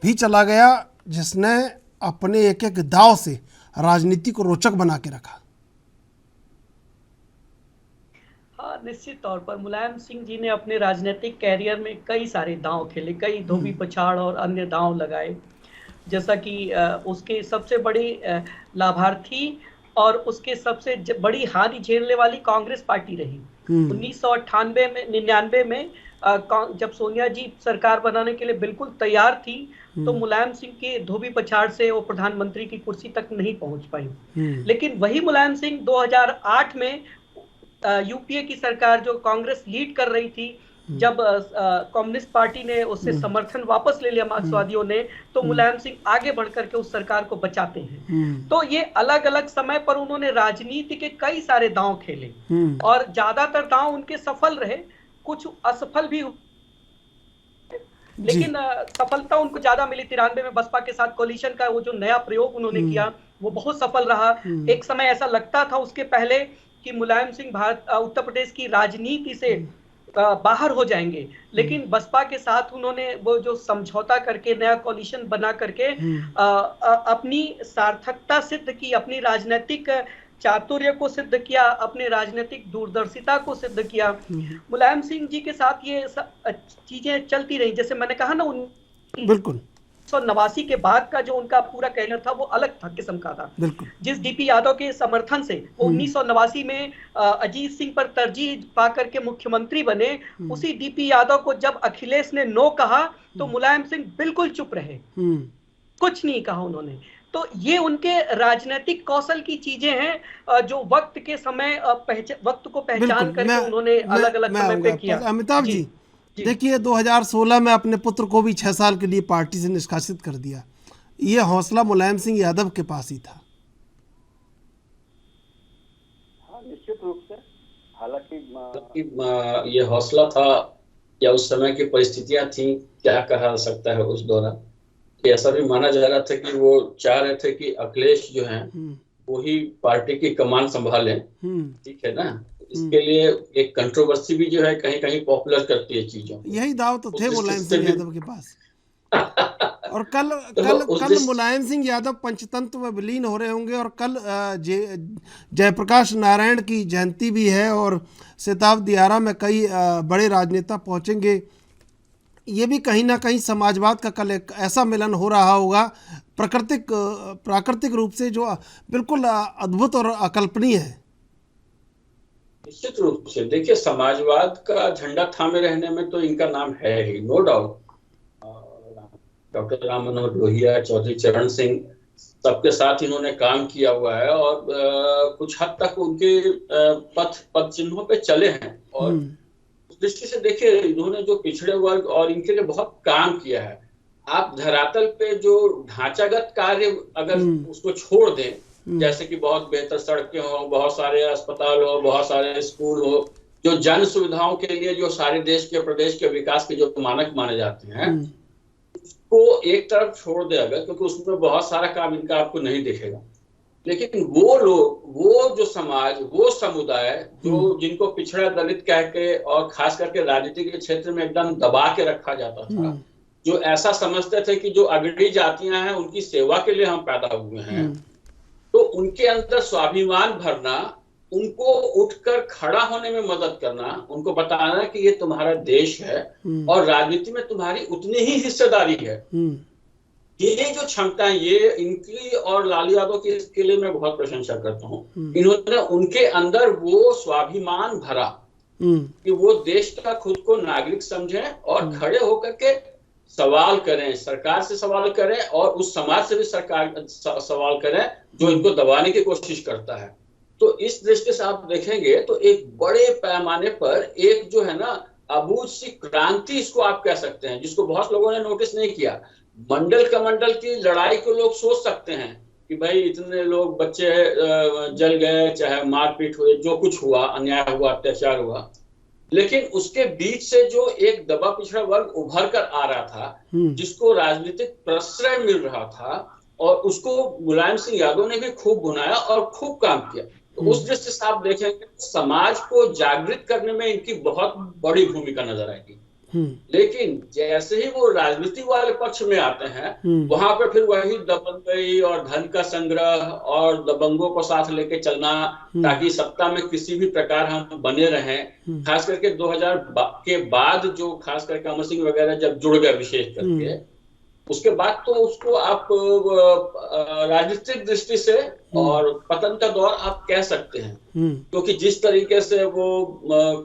भी चला गया जिसने अपने एक एक दाव से राजनीति को रोचक बना के रखा। हाँ, निश्चित तौर पर मुलायम सिंह जी ने अपने राजनीतिक कैरियर में कई सारे दांव खेले, कई धोबी पछाड़ और अन्य दांव लगाए। जैसा कि उसके सबसे बड़ी लाभार्थी और उसके सबसे बड़ी हानि झेलने वाली कांग्रेस पार्टी रही। 1998 में जब सोनिया जी सरकार बनाने के लिए बिल्कुल तैयार थी, तो मुलायम सिंह के धोबी पछाड़ से वो प्रधानमंत्री की कुर्सी तक नहीं पहुंच पाई। लेकिन वही मुलायम सिंह 2008 में यूपीए की सरकार जो कांग्रेस लीड कर रही थी, जब कम्युनिस्ट पार्टी ने उससे समर्थन वापस ले लिया मार्क्सवादियों ने, तो मुलायम सिंह आगे बढ़कर के उस सरकार को बचाते हैं। तो ये अलग अलग समय पर उन्होंने राजनीति के कई सारे दांव खेले और ज्यादातर दांव उनके सफल रहे, कुछ असफल भी, लेकिन सफलता उनको ज्यादा मिली। 93 में बसपा के साथ कोलिशन का वो जो नया प्रयोग उन्होंने किया वो बहुत सफल रहा। एक समय ऐसा लगता था उसके पहले कि मुलायम सिंह उत्तर प्रदेश की राजनीति से बाहर हो जाएंगे, लेकिन बसपा के साथ उन्होंने वो जो समझौता करके नया कोलिशन बना करके अपनी सार्थकता सिद्ध की, अपनी राजनीतिक चातुर्य को सिद्ध किया, अपने राजनीतिक दूरदर्शिता को सिद्ध किया। मुलायम सिंह जी के साथ ये चीजें चलती रही। जैसे मैंने कहा ना, बिल्कुल 1989 के बाद का जो उनका पूरा कैरियर था वो अलग था, किस्म का था। जिस डीपी यादव के समर्थन से वो 1989 में अजीत सिंह पर तरजीह पाकर के मुख्यमंत्री बने, उसी डीपी यादव को जब अखिलेश ने नो कहा तो मुलायम सिंह बिल्कुल चुप रहे, कुछ नहीं कहा उन्होंने। तो ये उनके राजनीतिक कौशल की चीजें हैं जो वक्त के समय वक्त को पहचान करके उन्होंने अलग अलग समय पे किया। अमिताभ जी देखिए, 2016 में अपने पुत्र को भी 6 साल के लिए पार्टी से निष्कासित कर दिया। ये हौसला मुलायम सिंह यादव के पास ही था। हाँ, निश्चित रूप से। हालांकि ये हौसला था या उस समय की परिस्थितियां थी, क्या कहा सकता है उस दौरान। ऐसा भी माना जा रहा था कि वो चाह रहे थे कि अखिलेश जो हैं वो ही पार्टी की कमान संभालें, ठीक है ना। इसके लिए एक कंट्रोवर्सी भी जो है कहीं कहीं पॉपुलर करती है चीजों। यही दाव तो थे मुलायम सिंह यादव के पास। और कल मुलायम सिंह यादव पंचतंत्र में विलीन हो रहे होंगे, और कल जयप्रकाश नारायण की जयंती भी है, और सिताब दियारा में कई बड़े राजनेता पहुंचेंगे। ये भी कहीं ना कहीं समाजवाद का कल एक ऐसा मिलन हो रहा होगा प्राकृतिक रूप से जो बिल्कुल अद्भुत और अकल्पनीय है। निश्चित रूप से देखिए, समाजवाद का झंडा थामे रहने में तो इनका नाम है ही, no doubt. Doctor Ram Manohar Lohia, Chaudhary चरण सिंह, सबके साथ इन्होंने काम किया हुआ है और कुछ हद तक उनके पद चिन्हों पे चले हैं। और उस दृष्टि से देखिए, इन्होंने जो पिछड़े वर्ग और इनके लिए बहुत काम किया है। आप धरातल पे जो ढांचागत कार्य अगर उसको छोड़ दें, जैसे कि बहुत बेहतर सड़कें हो, बहुत सारे अस्पताल हो, बहुत सारे स्कूल हो, जो जन सुविधाओं के लिए जो सारे देश के प्रदेश के विकास के जो मानक माने जाते हैं, उसको एक तरफ छोड़ दे अगर, क्योंकि उसमें बहुत सारा काम इनका आपको नहीं दिखेगा। लेकिन वो लोग, वो जो समाज, वो समुदाय जो जिनको पिछड़ा दलित कह के और खास करके राजनीति के क्षेत्र में एकदम दबा के रखा जाता था, जो ऐसा समझते थे कि जो अगड़ी जातियां हैं उनकी सेवा के लिए हम पैदा हुए हैं, तो उनके अंदर स्वाभिमान भरना, उनको उठकर खड़ा होने में मदद करना, उनको बताना कि ये तुम्हारा देश है और राजनीति में तुम्हारी उतनी ही हिस्सेदारी है। ये जो क्षमता है, ये इनकी और लालू यादव की, इसके लिए मैं बहुत प्रशंसा करता हूँ। इन्होंने उनके अंदर वो स्वाभिमान भरा कि वो देश का खुद को नागरिक समझें और खड़े होकर के सवाल करें, सरकार से सवाल करें और उस समाज से भी सवाल करें जो इनको दबाने की कोशिश करता है। तो इस दृष्टि से आप देखेंगे तो एक बड़े पैमाने पर एक जो है ना अबूझ सी क्रांति, इसको आप कह सकते हैं, जिसको बहुत लोगों ने नोटिस नहीं किया। मंडल कमंडल की लड़ाई को लोग सोच सकते हैं कि भाई इतने लोग, बच्चे जल गए, चाहे मारपीट हुए, जो कुछ हुआ, अन्याय हुआ, अत्याचार हुआ, लेकिन उसके बीच से जो एक दबा पिछड़ा वर्ग उभर कर आ रहा था, जिसको राजनीतिक प्रश्रय मिल रहा था, और उसको मुलायम सिंह यादव ने भी खूब बुनाया और खूब काम किया। तो उस दृष्टि से आप देखेंगे समाज को जागृत करने में इनकी बहुत बड़ी भूमिका नजर आएगी। लेकिन जैसे ही वो राजनीति वाले पक्ष में आते हैं वहां पे फिर वही दबंगई और धन का संग्रह और दबंगों को साथ लेके चलना ताकि सत्ता में किसी भी प्रकार हम बने रहें। खास करके 2000 के बाद जो खास करके अमर सिंह वगैरह जब जुड़ गए विशेष करके, उसके बाद तो उसको आप राजनीतिक दृष्टि से और पतन का दौर आप कह सकते हैं, क्योंकि जिस तरीके से वो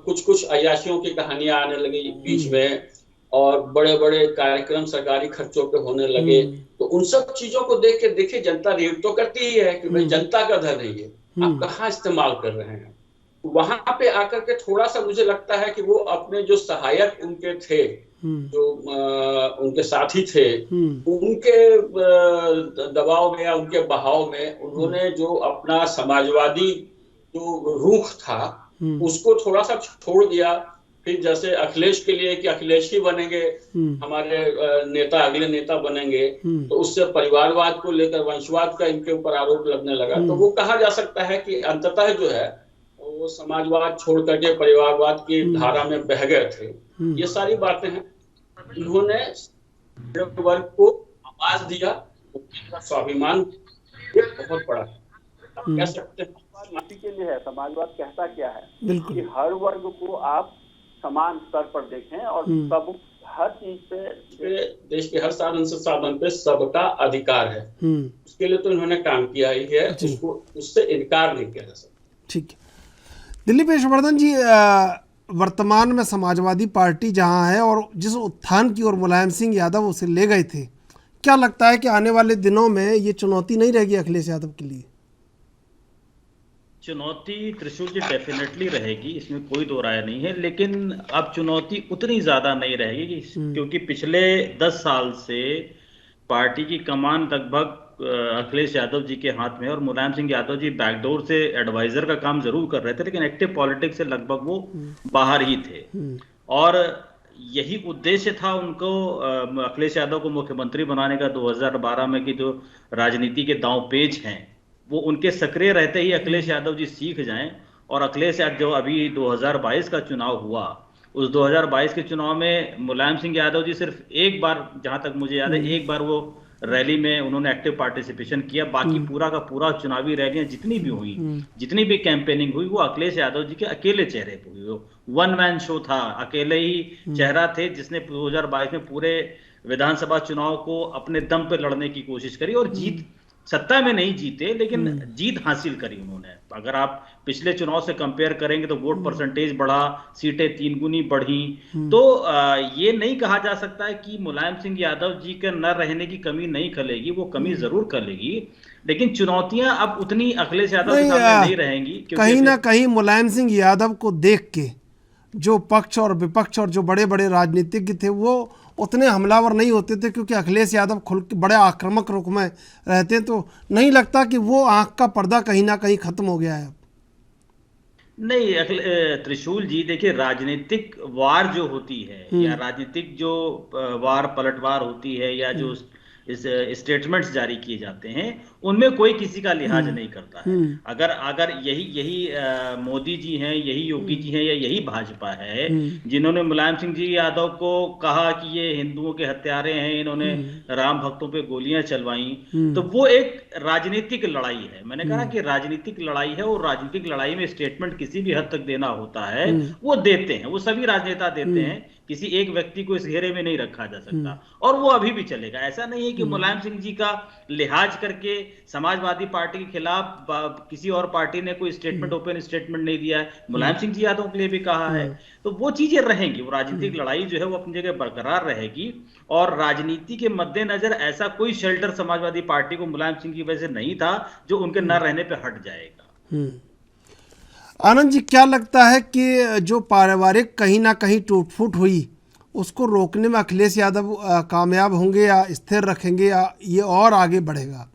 कुछ कुछ अय्याशियों की कहानियां आने लगी बीच में और बड़े बड़े कार्यक्रम सरकारी खर्चों पे होने लगे, तो उन सब चीजों को देख के देखिए जनता रीड तो करती ही है कि भाई जनता का धन है ये, आप कहाँ इस्तेमाल कर रहे हैं। वहां पे आकर के थोड़ा सा मुझे लगता है कि वो अपने जो सहायक उनके थे, जो उनके साथी थे, उनके दबाव में या उनके बहाव में उन्होंने जो अपना समाजवादी जो रुख था उसको थोड़ा सा छोड़ दिया। फिर जैसे अखिलेश के लिए कि अखिलेश ही बनेंगे हमारे नेता, अगले नेता बनेंगे, तो उससे परिवारवाद को लेकर वंशवाद का इनके ऊपर आरोप लगने लगा। तो वो कहा जा सकता है कि अंततः जो है वो समाजवाद छोड़ करके परिवारवाद की धारा में बह गए थे। ये सारी बातें हैं, इन्होंने वर्ग को आवाज दिया, स्वाभिमान बहुत बड़ा कह सकते हैं के लिए है। समाजवाद कहता क्या है कि हर वर्ग को आप समान स्तर पर देखें और सब हर चीज पे देश के हर साधन से साधन पे सबका अधिकार है, उसके लिए तो इन्होंने काम किया ही है, उसको उससे इनकार नहीं किया जा सकता। ठीक है, दिलीप यशवर्धन जी, वर्तमान में समाजवादी पार्टी जहां है और जिस उत्थान की ओर मुलायम सिंह यादव उसे ले गए थे, क्या लगता है कि आने वाले दिनों में ये चुनौती नहीं रहेगी अखिलेश यादव के लिए? चुनौती त्रिशूल जी डेफिनेटली रहेगी, इसमें कोई दो राय नहीं है, लेकिन अब चुनौती उतनी ज्यादा नहीं रहेगी क्योंकि पिछले 10 साल से पार्टी की कमान लगभग अखिलेश यादव जी के हाथ में है और मुलायम सिंह यादव जी बैकडोर से एडवाइजर का काम जरूर कर रहे थे, लेकिन एक्टिव पॉलिटिक्स से लगभग वो बाहर ही थे। और यही उद्देश्य था उनको अखिलेश यादव को मुख्यमंत्री बनाने का 2012 में कि जो राजनीति के दांव पेच हैं वो उनके सक्रिय रहते ही अखिलेश यादव जी सीख जाएं। और अखिलेश यादव जो अभी 2022 का चुनाव हुआ, उस 2022 के चुनाव में मुलायम सिंह यादव जी सिर्फ एक बार, जहां तक मुझे याद है, एक बार वो रैली में उन्होंने एक्टिव पार्टिसिपेशन किया। बाकी पूरा का पूरा चुनावी रैलियां जितनी भी हुई, जितनी भी कैंपेनिंग हुई, वो अखिलेश यादव जी के अकेले चेहरे पे हुई। वो वन मैन शो था, अकेले ही चेहरा थे जिसने 2022 में पूरे विधानसभा चुनाव को अपने दम पे लड़ने की कोशिश करी और जीत, सत्ता में नहीं जीते लेकिन जीत हासिल करी उन्होंने। अगर आप पिछले चुनाव से कंपेयर करेंगे तो वोट परसेंटेज बढ़ा, सीटें 3 गुनी बढ़ी। तो ये नहीं कहा जा सकता है कि मुलायम सिंह यादव जी के न रहने की कमी नहीं खलेगी, वो कमी जरूर खलेगी, लेकिन चुनौतियां अब उतनी अखिलेश यादव के सामने नहीं रहेंगी। कहीं ना कहीं मुलायम सिंह यादव को देख के जो पक्ष और विपक्ष और जो बड़े बड़े राजनीतिज्ञ थे वो उतने हमलावर नहीं होते थे, क्योंकि अखिलेश यादव खुल के बड़े आक्रामक रुख में रहते हैं। तो नहीं लगता कि वो आंख का पर्दा कहीं ना कहीं खत्म हो गया है? नहीं त्रिशूल जी, देखिए राजनीतिक वार जो होती है या राजनीतिक जो वार पलटवार होती है या जो इस स्टेटमेंट्स जारी किए जाते हैं उनमें कोई किसी का लिहाज नहीं करता है। अगर यही मोदी जी हैं, यही योगी जी हैं या यही भाजपा है जिन्होंने मुलायम सिंह जी यादव को कहा कि ये हिंदुओं के हत्यारे हैं, इन्होंने राम भक्तों पे गोलियां चलवाई, तो वो एक राजनीतिक लड़ाई है। मैंने कहा कि राजनीतिक लड़ाई है और राजनीतिक लड़ाई में स्टेटमेंट किसी भी हद तक देना होता है, वो देते हैं, वो सभी राजनेता देते हैं, किसी एक व्यक्ति को इस घेरे में नहीं रखा जा सकता और वो अभी भी चलेगा। ऐसा नहीं है कि मुलायम सिंह जी का लिहाज करके समाजवादी पार्टी के खिलाफ किसी और पार्टी ने कोई स्टेटमेंट, ओपन स्टेटमेंट नहीं दिया है, मुलायम सिंह जी यादव के लिए भी कहा है। तो वो चीजें रहेंगी, वो राजनीतिक लड़ाई जो है वो अपनी जगह बरकरार रहेगी और राजनीति के मद्देनजर ऐसा कोई शेल्टर समाजवादी पार्टी को मुलायम सिंह की वजह से नहीं था जो उनके न रहने पर हट जाएगा। आनंद जी, क्या लगता है कि जो पारिवारिक कहीं ना कहीं टूट फूट हुई उसको रोकने में अखिलेश यादव कामयाब होंगे या स्थिर रखेंगे या ये और आगे बढ़ेगा?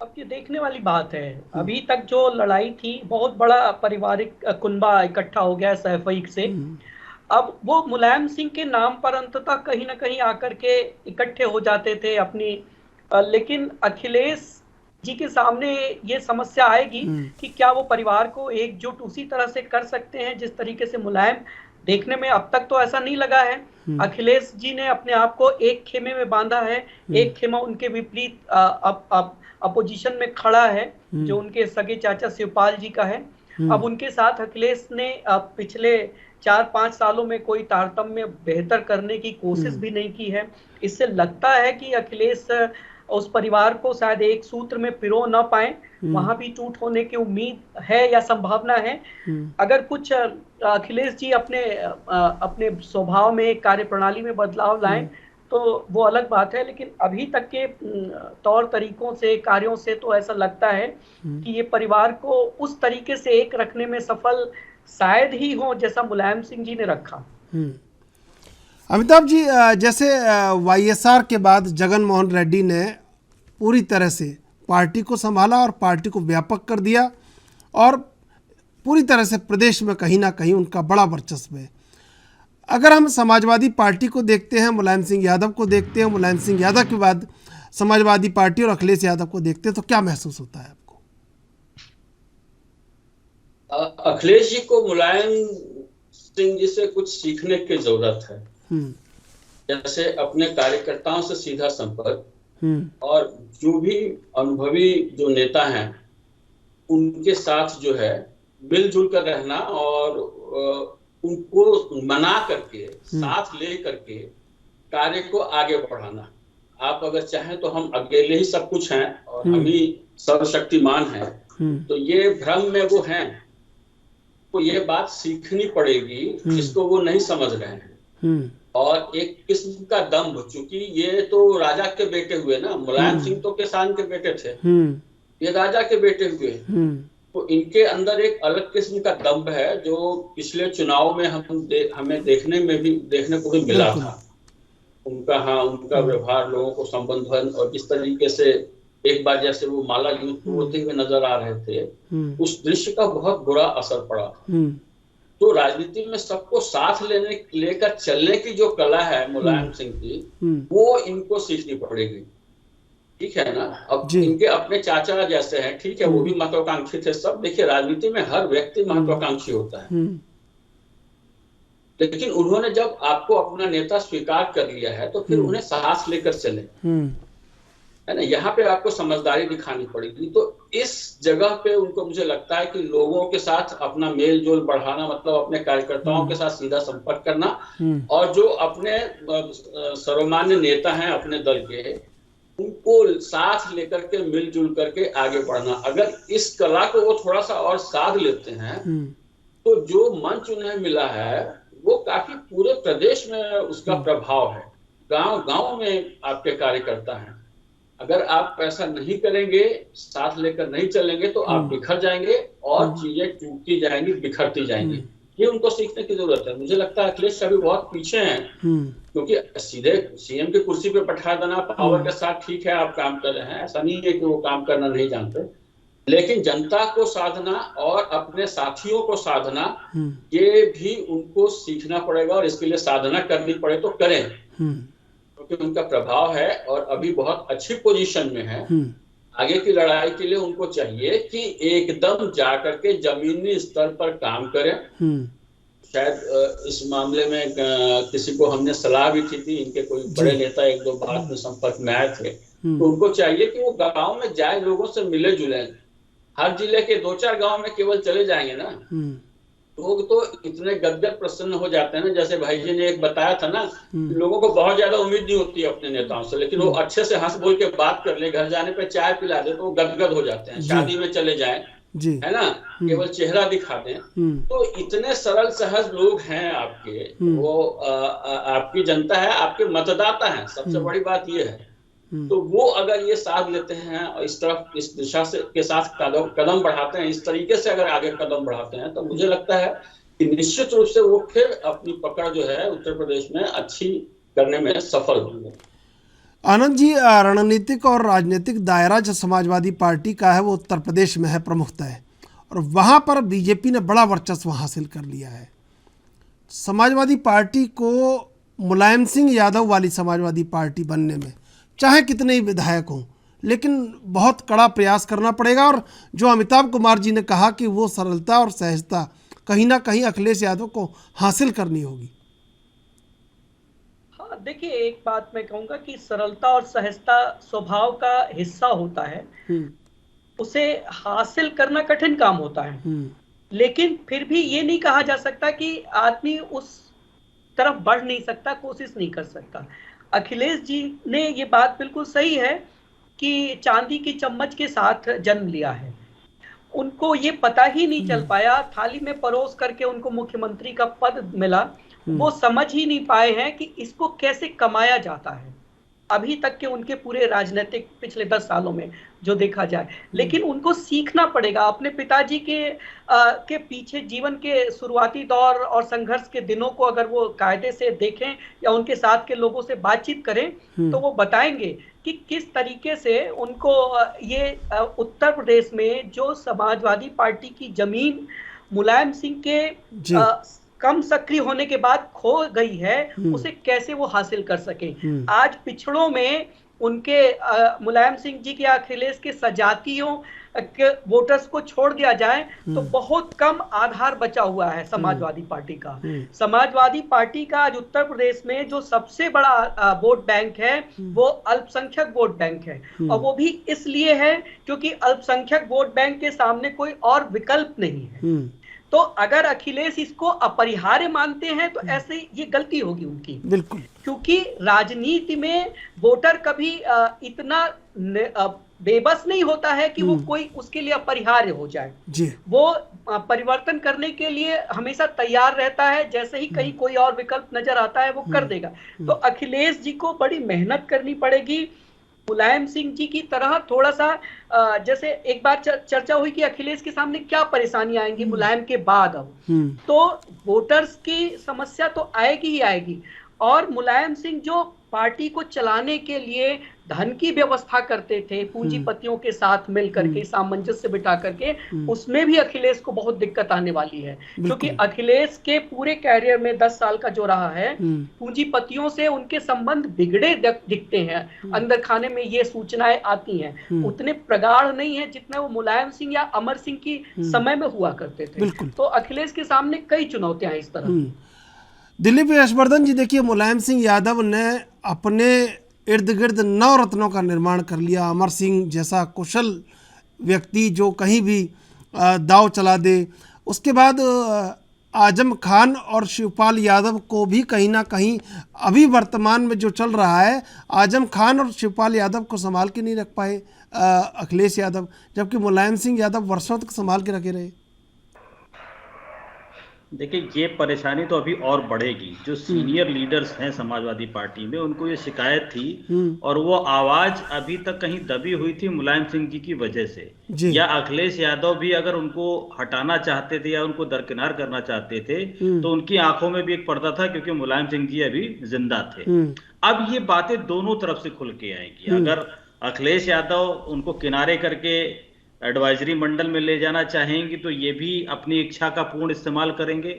अब ये देखने वाली बात है। अभी तक जो लड़ाई थी, बहुत बड़ा पारिवारिक कुनबा इकट्ठा हो गया सहफईक से। अब वो मुलायम सिंह के नाम पर अंततः कहीं ना कहीं आकर के इकट्ठे हो जाते थे अपनी, लेकिन अखिलेश जी के सामने ये समस्या आएगी कि क्या वो परिवार को एकजुट उसी तरह से कर सकते हैं जिस तरीके से मुलायम देखने में अब तक तो ऐसा नहीं लगा है। अखिलेश जी ने अपने आप को एक खेमे में बांधा है, एक खेमा उनके विपरीत अब अपोजिशन में खड़ा है, जो उनके सगे चाचा शिवपाल जी का है। अब उनके साथ अखिलेश ने पिछले 4-5 सालों में कोई तारतम्य बेहतर करने की कोशिश भी नहीं की है। इससे लगता है कि अखिलेश उस परिवार को शायद एक सूत्र में पिरो न पाए, वहां भी टूट होने की उम्मीद है या संभावना है। अगर कुछ अखिलेश जी अपने स्वभाव में, कार्यप्रणाली में बदलाव लाएं तो वो अलग बात है, लेकिन अभी तक के तौर तरीकों से, कार्यों से तो ऐसा लगता है कि ये परिवार को उस तरीके से एक रखने में सफल शायद ही हो जैसा मुलायम सिंह जी ने रखा। अमिताभ जी, जैसे वाईएसआर के बाद जगन मोहन रेड्डी ने पूरी तरह से पार्टी को संभाला और पार्टी को व्यापक कर दिया और पूरी तरह से प्रदेश में कहीं ना कहीं उनका बड़ा वर्चस्व है। अगर हम समाजवादी पार्टी को देखते हैं, मुलायम सिंह यादव को देखते हैं, मुलायम सिंह यादव के बाद समाजवादी पार्टी और अखिलेश यादव को देखते हैं, तो क्या महसूस होता है आपको? अखिलेश जी को मुलायम सिंह जी से कुछ सीखने की जरूरत है। जैसे अपने कार्यकर्ताओं से सीधा संपर्क और जो भी अनुभवी जो नेता हैं उनके साथ जो है मिलजुल कर रहना और उनको मना करके, साथ ले करके कार्य को आगे बढ़ाना। आप अगर चाहें तो हम अकेले ही सब कुछ हैं और हम ही सर्वशक्तिमान हैं, तो ये भ्रम में वो हैं। तो ये बात सीखनी पड़ेगी जिसको वो नहीं समझ रहे हैं। और एक किस्म का दम्भ, चूंकि ये तो राजा के बेटे हुए ना, मुलायम सिंह तो किसान के बेटे थे, ये राजा के बेटे हुए, तो इनके अंदर एक अलग किस्म का दम्भ है जो पिछले चुनाव में हमें देखने को भी मिला था। उनका व्यवहार, लोगों को संबोधन, और जिस तरीके से एक बार जैसे वो माला युद्ध होते हुए नजर आ रहे थे, उस दृश्य का बहुत बुरा असर पड़ा। तो राजनीति में सबको साथ लेकर चलने की जो कला है मुलायम सिंह की, वो इनको सीखनी पड़ेगी। ठीक है ना? अब इनके अपने चाचा जैसे हैं, ठीक है, वो भी महत्वाकांक्षी थे सब। देखिए, राजनीति में हर व्यक्ति महत्वाकांक्षी होता है, लेकिन उन्होंने जब आपको अपना नेता स्वीकार कर लिया है तो फिर उन्हें साहस लेकर चले, है ना? यहाँ पे आपको समझदारी दिखानी पड़ेगी। तो इस जगह पे उनको, मुझे लगता है कि लोगों के साथ अपना मेल जोल बढ़ाना, मतलब अपने कार्यकर्ताओं के साथ सीधा संपर्क करना, और जो अपने सर्वमान्य नेता हैं अपने दल के, उनको साथ लेकर के मिलजुल करके आगे बढ़ना। अगर इस कला को वो थोड़ा सा और साध लेते हैं तो जो मंच उन्हें मिला है वो काफी पूरे प्रदेश में उसका प्रभाव है। गांव गांव में आपके कार्यकर्ता हैं। अगर आप ऐसा नहीं करेंगे, साथ लेकर नहीं चलेंगे, तो आप बिखर जाएंगे और चीजें टूटती जाएंगी, बिखरती जाएंगी। ये उनको सीखने की जरूरत है। मुझे लगता है अखिलेश अभी बहुत पीछे हैं, क्योंकि सीधे सीएम की कुर्सी पे बैठा देना, पावर के साथ ठीक है आप काम कर रहे हैं, ऐसा नहीं है कि वो काम करना नहीं जानते, लेकिन जनता को साधना और अपने साथियों को साधना, ये भी उनको सीखना पड़ेगा। और इसके लिए साधना करनी पड़े तो करें, क्योंकि उनका प्रभाव है और अभी बहुत अच्छी पोजीशन में है। आगे की लड़ाई के लिए उनको चाहिए कि एकदम जाकर के जमीनी स्तर पर काम करें। शायद इस मामले में किसी को हमने सलाह भी की थी, इनके कोई बड़े नेता एक दो बाद में संपर्क में आए थे, तो उनको चाहिए कि वो गांव में जाए, लोगों से मिले जुले। हर जिले के 2-4 गांव में केवल चले जाएंगे ना, लोग तो इतने गदगद प्रसन्न हो जाते हैं ना। जैसे भाई जी ने एक बताया था ना, लोगों को बहुत ज्यादा उम्मीद नहीं होती है अपने नेताओं से, लेकिन वो अच्छे से हंस बोल के बात कर ले, घर जाने पे चाय पिला दे तो वो गदगद हो जाते हैं। शादी में चले जाएं, है ना, केवल चेहरा दिखा दें, तो इतने सरल सहज लोग हैं आपके, वो आपकी जनता है, आपके मतदाता हैं। सबसे बड़ी बात ये है। तो वो अगर ये साथ लेते हैं और इस तरफ, इस दिशा से के साथ कदम बढ़ाते हैं, इस तरीके से अगर आगे कदम बढ़ाते हैं, तो मुझे लगता है कि निश्चित रूप से वो फिर अपनी पकड़ जो है उत्तर प्रदेश में अच्छी करने में सफल होंगे। आनंद जी, रणनीतिक और राजनीतिक दायरा जो समाजवादी पार्टी का है वो उत्तर प्रदेश में है प्रमुखतः, और वहाँ पर बीजेपी ने बड़ा वर्चस्व हासिल कर लिया है। समाजवादी पार्टी को मुलायम सिंह यादव वाली समाजवादी पार्टी बनने में चाहे कितने ही विधायक हों, लेकिन बहुत कड़ा प्रयास करना पड़ेगा। और जो अमिताभ कुमार जी ने कहा कि वो सरलता और सहजता कहीं ना कहीं अखिलेश यादव को हासिल करनी होगी। हाँ, देखिए, एक बात मैं कहूंगा कि सरलता और सहजता स्वभाव का हिस्सा होता है, उसे हासिल करना कठिन काम होता है, लेकिन फिर भी ये नहीं कहा जा सकता कि आदमी उस तरफ बढ़ नहीं सकता, कोशिश नहीं कर सकता। अखिलेश जी ने ये बात बिल्कुल सही है कि चांदी की चम्मच के साथ जन्म लिया है। उनको ये पता ही नहीं चल पाया, थाली में परोस करके उनको मुख्यमंत्री का पद मिला, वो समझ ही नहीं पाए हैं कि इसको कैसे कमाया जाता है अभी तक के उनके पूरे राजनीतिक पिछले 10 सालों में जो देखा जाए। लेकिन उनको सीखना पड़ेगा अपने पिताजी के पीछे जीवन के शुरुआती दौर और संघर्ष के दिनों को अगर वो कायदे से देखें या उनके साथ के लोगों से बातचीत करें तो वो बताएंगे कि किस तरीके से उनको ये उत्तर प्रदेश में जो समाजवादी पार्टी की जमीन मुलायम सिंह के कम सक्रिय होने के बाद खो गई है, उसे कैसे वो हासिल कर सके। आज पिछड़ों में उनके मुलायम सिंह जी के अखिलेश के सजातियों के वोटर्स को छोड़ दिया जाए तो बहुत कम आधार बचा हुआ है समाजवादी पार्टी का। समाजवादी पार्टी का आज उत्तर प्रदेश में जो सबसे बड़ा वोट बैंक है वो अल्पसंख्यक वोट बैंक है, और वो भी इसलिए है क्योंकि अल्पसंख्यक वोट बैंक के सामने कोई और विकल्प नहीं है। तो अगर अखिलेश इसको अपरिहार्य मानते हैं तो ऐसे ये गलती होगी उनकी, बिल्कुल, क्योंकि राजनीति में वोटर कभी इतना बेबस नहीं होता है कि वो कोई उसके लिए अपरिहार्य हो जाए जी। वो परिवर्तन करने के लिए हमेशा तैयार रहता है, जैसे ही कहीं कोई और विकल्प नजर आता है वो कर देगा। तो अखिलेश जी को बड़ी मेहनत करनी पड़ेगी। मुलायम सिंह जी की तरह थोड़ा सा जैसे एक बार चर्चा हुई कि अखिलेश के सामने क्या परेशानियां आएंगी मुलायम के बाद, अब तो वोटर्स की समस्या तो आएगी ही आएगी, और मुलायम सिंह जो पार्टी को चलाने के लिए धन की व्यवस्था करते थे पूंजीपतियों के साथ मिल करके सामंजस्य बिठा करके, उसमें भी अखिलेश को बहुत दिक्कत आने वाली है, क्योंकि अखिलेश के पूरे कैरियर में 10 साल का जो रहा है पूंजीपतियों से उनके संबंध बिगड़े दिखते हैं। अंदर खाने में ये सूचनाएं आती हैं, उतने प्रगाढ़ नहीं है जितने वो मुलायम सिंह या अमर सिंह की समय में हुआ करते थे। तो अखिलेश के सामने कई चुनौतियां इस तरह। दिलीप यशवर्धन जी, देखिए, मुलायम सिंह यादव ने अपने इर्द गिर्द 9 रत्नों का निर्माण कर लिया। अमर सिंह जैसा कुशल व्यक्ति जो कहीं भी दाव चला दे। उसके बाद आजम खान और शिवपाल यादव को भी कहीं ना कहीं अभी वर्तमान में जो चल रहा है, आजम खान और शिवपाल यादव को संभाल के नहीं रख पाए अखिलेश यादव, जबकि मुलायम सिंह यादव वर्षों तक संभाल के रखे रहे। देखिए, ये परेशानी तो अभी और बढ़ेगी। जो सीनियर लीडर्स हैं समाजवादी पार्टी में, उनको ये शिकायत थी और वो आवाज अभी तक कहीं दबी हुई थी मुलायम सिंह जी की वजह से, या अखिलेश यादव भी अगर उनको हटाना चाहते थे या उनको दरकिनार करना चाहते थे तो उनकी आंखों में भी एक पर्दा था, क्योंकि मुलायम सिंह जी अभी जिंदा थे। अब ये बातें दोनों तरफ से खुल के आएंगी। अगर अखिलेश यादव उनको किनारे करके एडवाइजरी मंडल में ले जाना चाहेंगे तो ये भी अपनी इच्छा का पूर्ण इस्तेमाल करेंगे,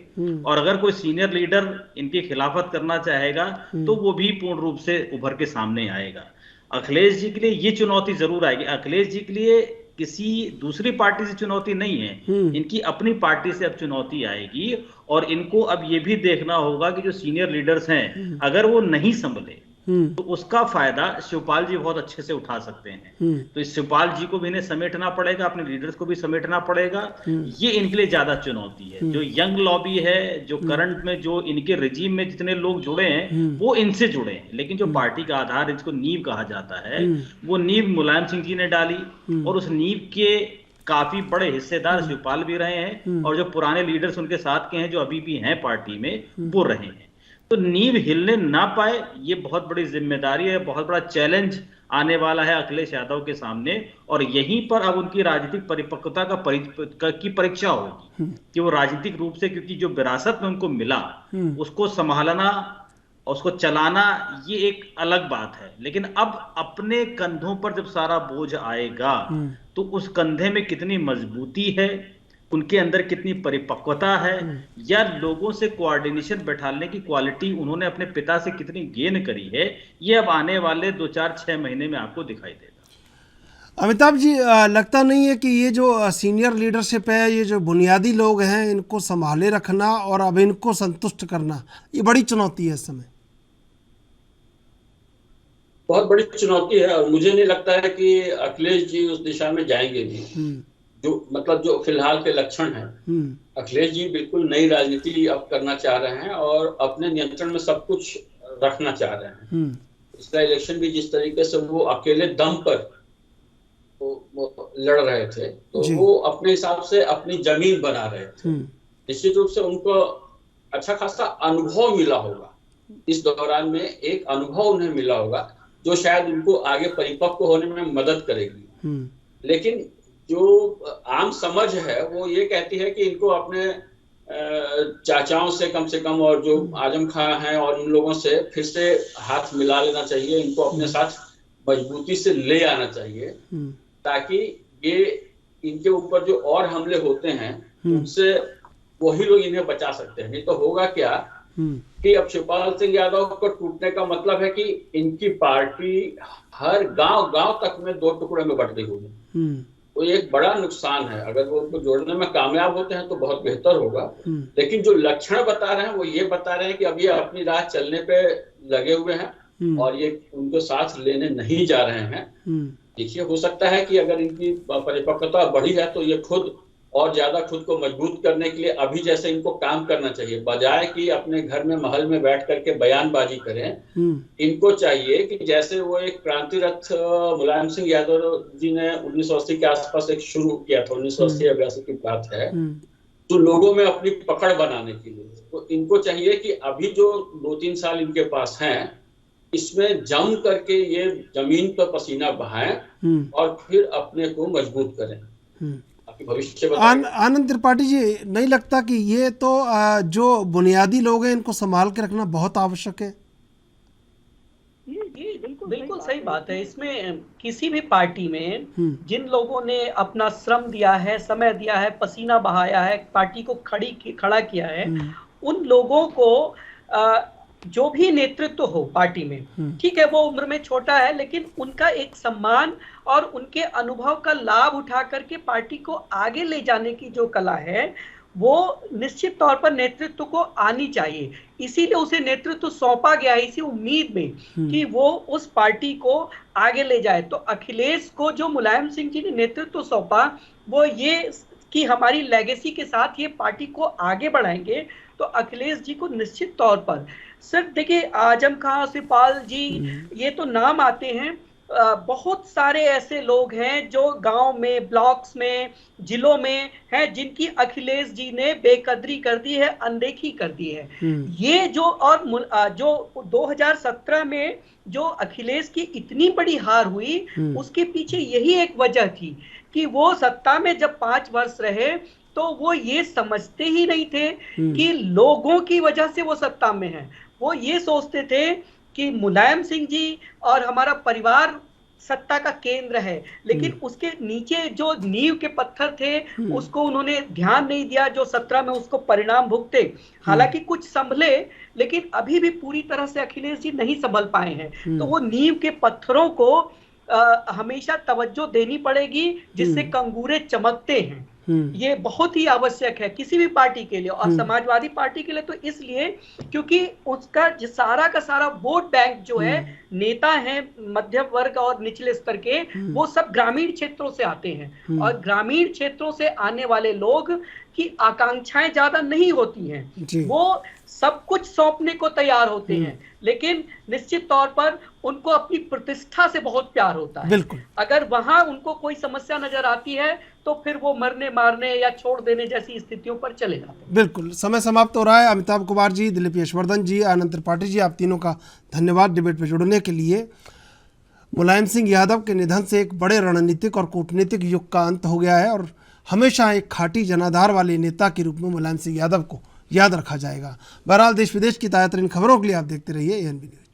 और अगर कोई सीनियर लीडर इनकी खिलाफत करना चाहेगा तो वो भी पूर्ण रूप से उभर के सामने आएगा। अखिलेश जी के लिए ये चुनौती जरूर आएगी। अखिलेश जी के लिए किसी दूसरी पार्टी से चुनौती नहीं है, इनकी अपनी पार्टी से अब चुनौती आएगी, और इनको अब ये भी देखना होगा कि जो सीनियर लीडर्स हैं अगर वो नहीं संभले तो उसका फायदा शिवपाल जी बहुत अच्छे से उठा सकते हैं। तो इस शिवपाल जी को भी इन्हें समेटना पड़ेगा, अपने लीडर्स को भी समेटना पड़ेगा। ये इनके लिए ज्यादा चुनौती है। जो यंग लॉबी है, जो करंट में जो इनके रिजीम में जितने लोग जुड़े हैं वो इनसे जुड़े हैं, लेकिन जो पार्टी का आधार, जिसको नींव कहा जाता है, वो नींव मुलायम सिंह जी ने डाली, और उस नींव के काफी बड़े हिस्सेदार शिवपाल भी रहे हैं, और जो पुराने लीडर्स उनके साथ के हैं जो अभी भी हैं पार्टी में, वो रहे हैं। तो नींव हिलने ना पाए, ये बहुत बड़ी जिम्मेदारी है, बहुत बड़ा चैलेंज आने वाला है अखिलेश यादव के सामने, और यहीं पर अब उनकी राजनीतिक परिपक्वता की परीक्षा होगी कि वो राजनीतिक रूप से, क्योंकि जो विरासत में उनको मिला उसको संभालना, उसको चलाना, ये एक अलग बात है। लेकिन अब अपने कंधों पर जब सारा बोझ आएगा तो उस कंधे में कितनी मजबूती है, उनके अंदर कितनी परिपक्वता है, या लोगों से कोऑर्डिनेशन बैठाने की क्वालिटी उन्होंने अपने पिता से कितनी गेन करी है, ये अब आने वाले 2, 4, 6 महीने में आपको दिखाई देगा। अमिताभ जी, लगता नहीं है कि ये जो सीनियर लीडरशिप है, ये जो बुनियादी लोग हैं, इनको संभाले रखना और अब इनको संतुष्ट करना, ये बड़ी चुनौती है इस समय? बहुत बड़ी चुनौती है और मुझे नहीं लगता है कि अखिलेश जी उस दिशा में जाएंगे भी। जो मतलब जो फिलहाल के लक्षण हैं, अखिलेश जी बिल्कुल नई राजनीति अब करना चाह रहे हैं और अपने नियंत्रण में सब कुछ रखना चाह रहे हैं। इसका इलेक्शन भी जिस तरीके से वो अकेले दम पर वो लड़ रहे थे, तो वो अपने हिसाब से अपनी जमीन बना रहे थे। निश्चित रूप से उनको अच्छा खासा अनुभव मिला होगा, इस दौरान में एक अनुभव उन्हें मिला होगा जो शायद उनको आगे परिपक्व होने में मदद करेगी। लेकिन जो आम समझ है वो ये कहती है कि इनको अपने चाचाओं से कम और जो आजम खां हैं और उन लोगों से फिर से हाथ मिला लेना चाहिए, इनको अपने साथ मजबूती से ले आना चाहिए, ताकि ये इनके ऊपर जो और हमले होते हैं उनसे वही लोग इन्हें बचा सकते हैं। नहीं तो होगा क्या कि अब शिवपाल सिंह यादव को टूटने का मतलब है कि इनकी पार्टी हर गांव तक में 2 टुकड़े में बट गई होगी। तो ये एक बड़ा नुकसान है। अगर वो उनको जोड़ने में कामयाब होते हैं तो बहुत बेहतर होगा, लेकिन जो लक्षण बता रहे हैं वो ये बता रहे हैं कि अब ये अपनी राह चलने पे लगे हुए हैं और ये उनको साथ लेने नहीं जा रहे हैं। देखिए, हो सकता है कि अगर इनकी परिपक्वता बढ़ी है तो ये खुद और ज्यादा खुद को मजबूत करने के लिए अभी जैसे इनको काम करना चाहिए, बजाय कि अपने घर में महल में बैठ करके बयानबाजी करें। इनको चाहिए कि जैसे वो एक क्रांति रथ मुलायम सिंह यादव जी ने 1980 के आसपास एक शुरू किया था, 1980-82 की बात है, तो लोगों में अपनी पकड़ बनाने के लिए, तो इनको चाहिए कि अभी जो 2-3 साल इनके पास हैं, इसमें जम करके ये जमीन पर पसीना बहाएं और फिर अपने को मजबूत करें। भविष्य आनंद त्रिपाठी जी, नहीं लगता कि ये तो जो बुनियादी लोग हैं इनको संभाल के रखना बहुत आवश्यक है? ये बिल्कुल सही बात है। इसमें किसी भी पार्टी में जिन लोगों ने अपना श्रम दिया है, समय दिया है, पसीना बहाया है, पार्टी को खड़ा किया है, उन लोगों को जो भी नेतृत्व हो पार्टी में, ठीक है वो उम्र में छोटा है, लेकिन उनका एक सम्मान और उनके अनुभव का लाभ उठा करके पार्टी को आगे ले जाने की जो कला है वो निश्चित तौर पर नेतृत्व को आनी चाहिए। इसीलिए उसे नेतृत्व सौंपा गया है, इसी उम्मीद में कि वो उस पार्टी को आगे ले जाए। तो अखिलेश को जो मुलायम सिंह जी ने नेतृत्व सौंपा वो ये कि हमारी लेगेसी के साथ ये पार्टी को आगे बढ़ाएंगे। तो अखिलेश जी को निश्चित तौर पर सिर्फ देखिए आजम खां, शिवपाल जी, ये तो नाम आते हैं, बहुत सारे ऐसे लोग हैं जो गांव में, ब्लॉक्स में, जिलों में हैं जिनकी अखिलेश जी ने बेकदरी कर दी है, अनदेखी कर दी है। ये जो 2017 में जो अखिलेश की इतनी बड़ी हार हुई, उसके पीछे यही एक वजह थी कि वो सत्ता में जब 5 वर्ष रहे तो वो ये समझते ही नहीं थे कि लोगों की वजह से वो सत्ता में है। वो ये सोचते थे कि मुलायम सिंह जी और हमारा परिवार सत्ता का केंद्र है, लेकिन उसके नीचे जो नींव के पत्थर थे उसको उन्होंने ध्यान नहीं दिया, जो 17 में उसको परिणाम भुगते। हालांकि कुछ संभले, लेकिन अभी भी पूरी तरह से अखिलेश जी नहीं संभल पाए हैं। तो वो नींव के पत्थरों को हमेशा तवज्जो देनी पड़ेगी, जिससे कंगूरे चमकते हैं। ये बहुत ही आवश्यक है किसी भी पार्टी के लिए, और समाजवादी पार्टी के लिए तो इसलिए क्योंकि उसका सारा का सारा वोट बैंक जो है, नेता हैं मध्यम वर्ग और निचले स्तर के, वो सब ग्रामीण क्षेत्रों से आते हैं, और ग्रामीण क्षेत्रों से आने वाले लोग की आकांक्षाएं ज्यादा नहीं होती हैं। वो सब कुछ सौंपने को तैयार होते हैं, लेकिन निश्चित तौर पर उनको अपनी प्रतिष्ठा से बहुत प्यार होता है। अगर वहां उनको कोई समस्या नजर आती है तो फिर वो मरने मारने या छोड़ देने जैसी स्थितियों पर चले जाते हैं। बिल्कुल, समय समाप्त हो रहा है। अमिताभ कुमार जी, दिलीप यशवर्धन जी, आनंद त्रिपाठी जी, आप तीनों का धन्यवाद डिबेट में जुड़ने के लिए। मुलायम सिंह यादव के निधन से एक बड़े रणनीतिक और कूटनीतिक युग का अंत हो गया है और हमेशा एक खाटी जनाधार वाले नेता के रूप में मुलायम सिंह यादव को याद रखा जाएगा। बहरहाल देश विदेश की ताज़ा तरीन खबरों के लिए आप देखते रहिए ANB न्यूज़।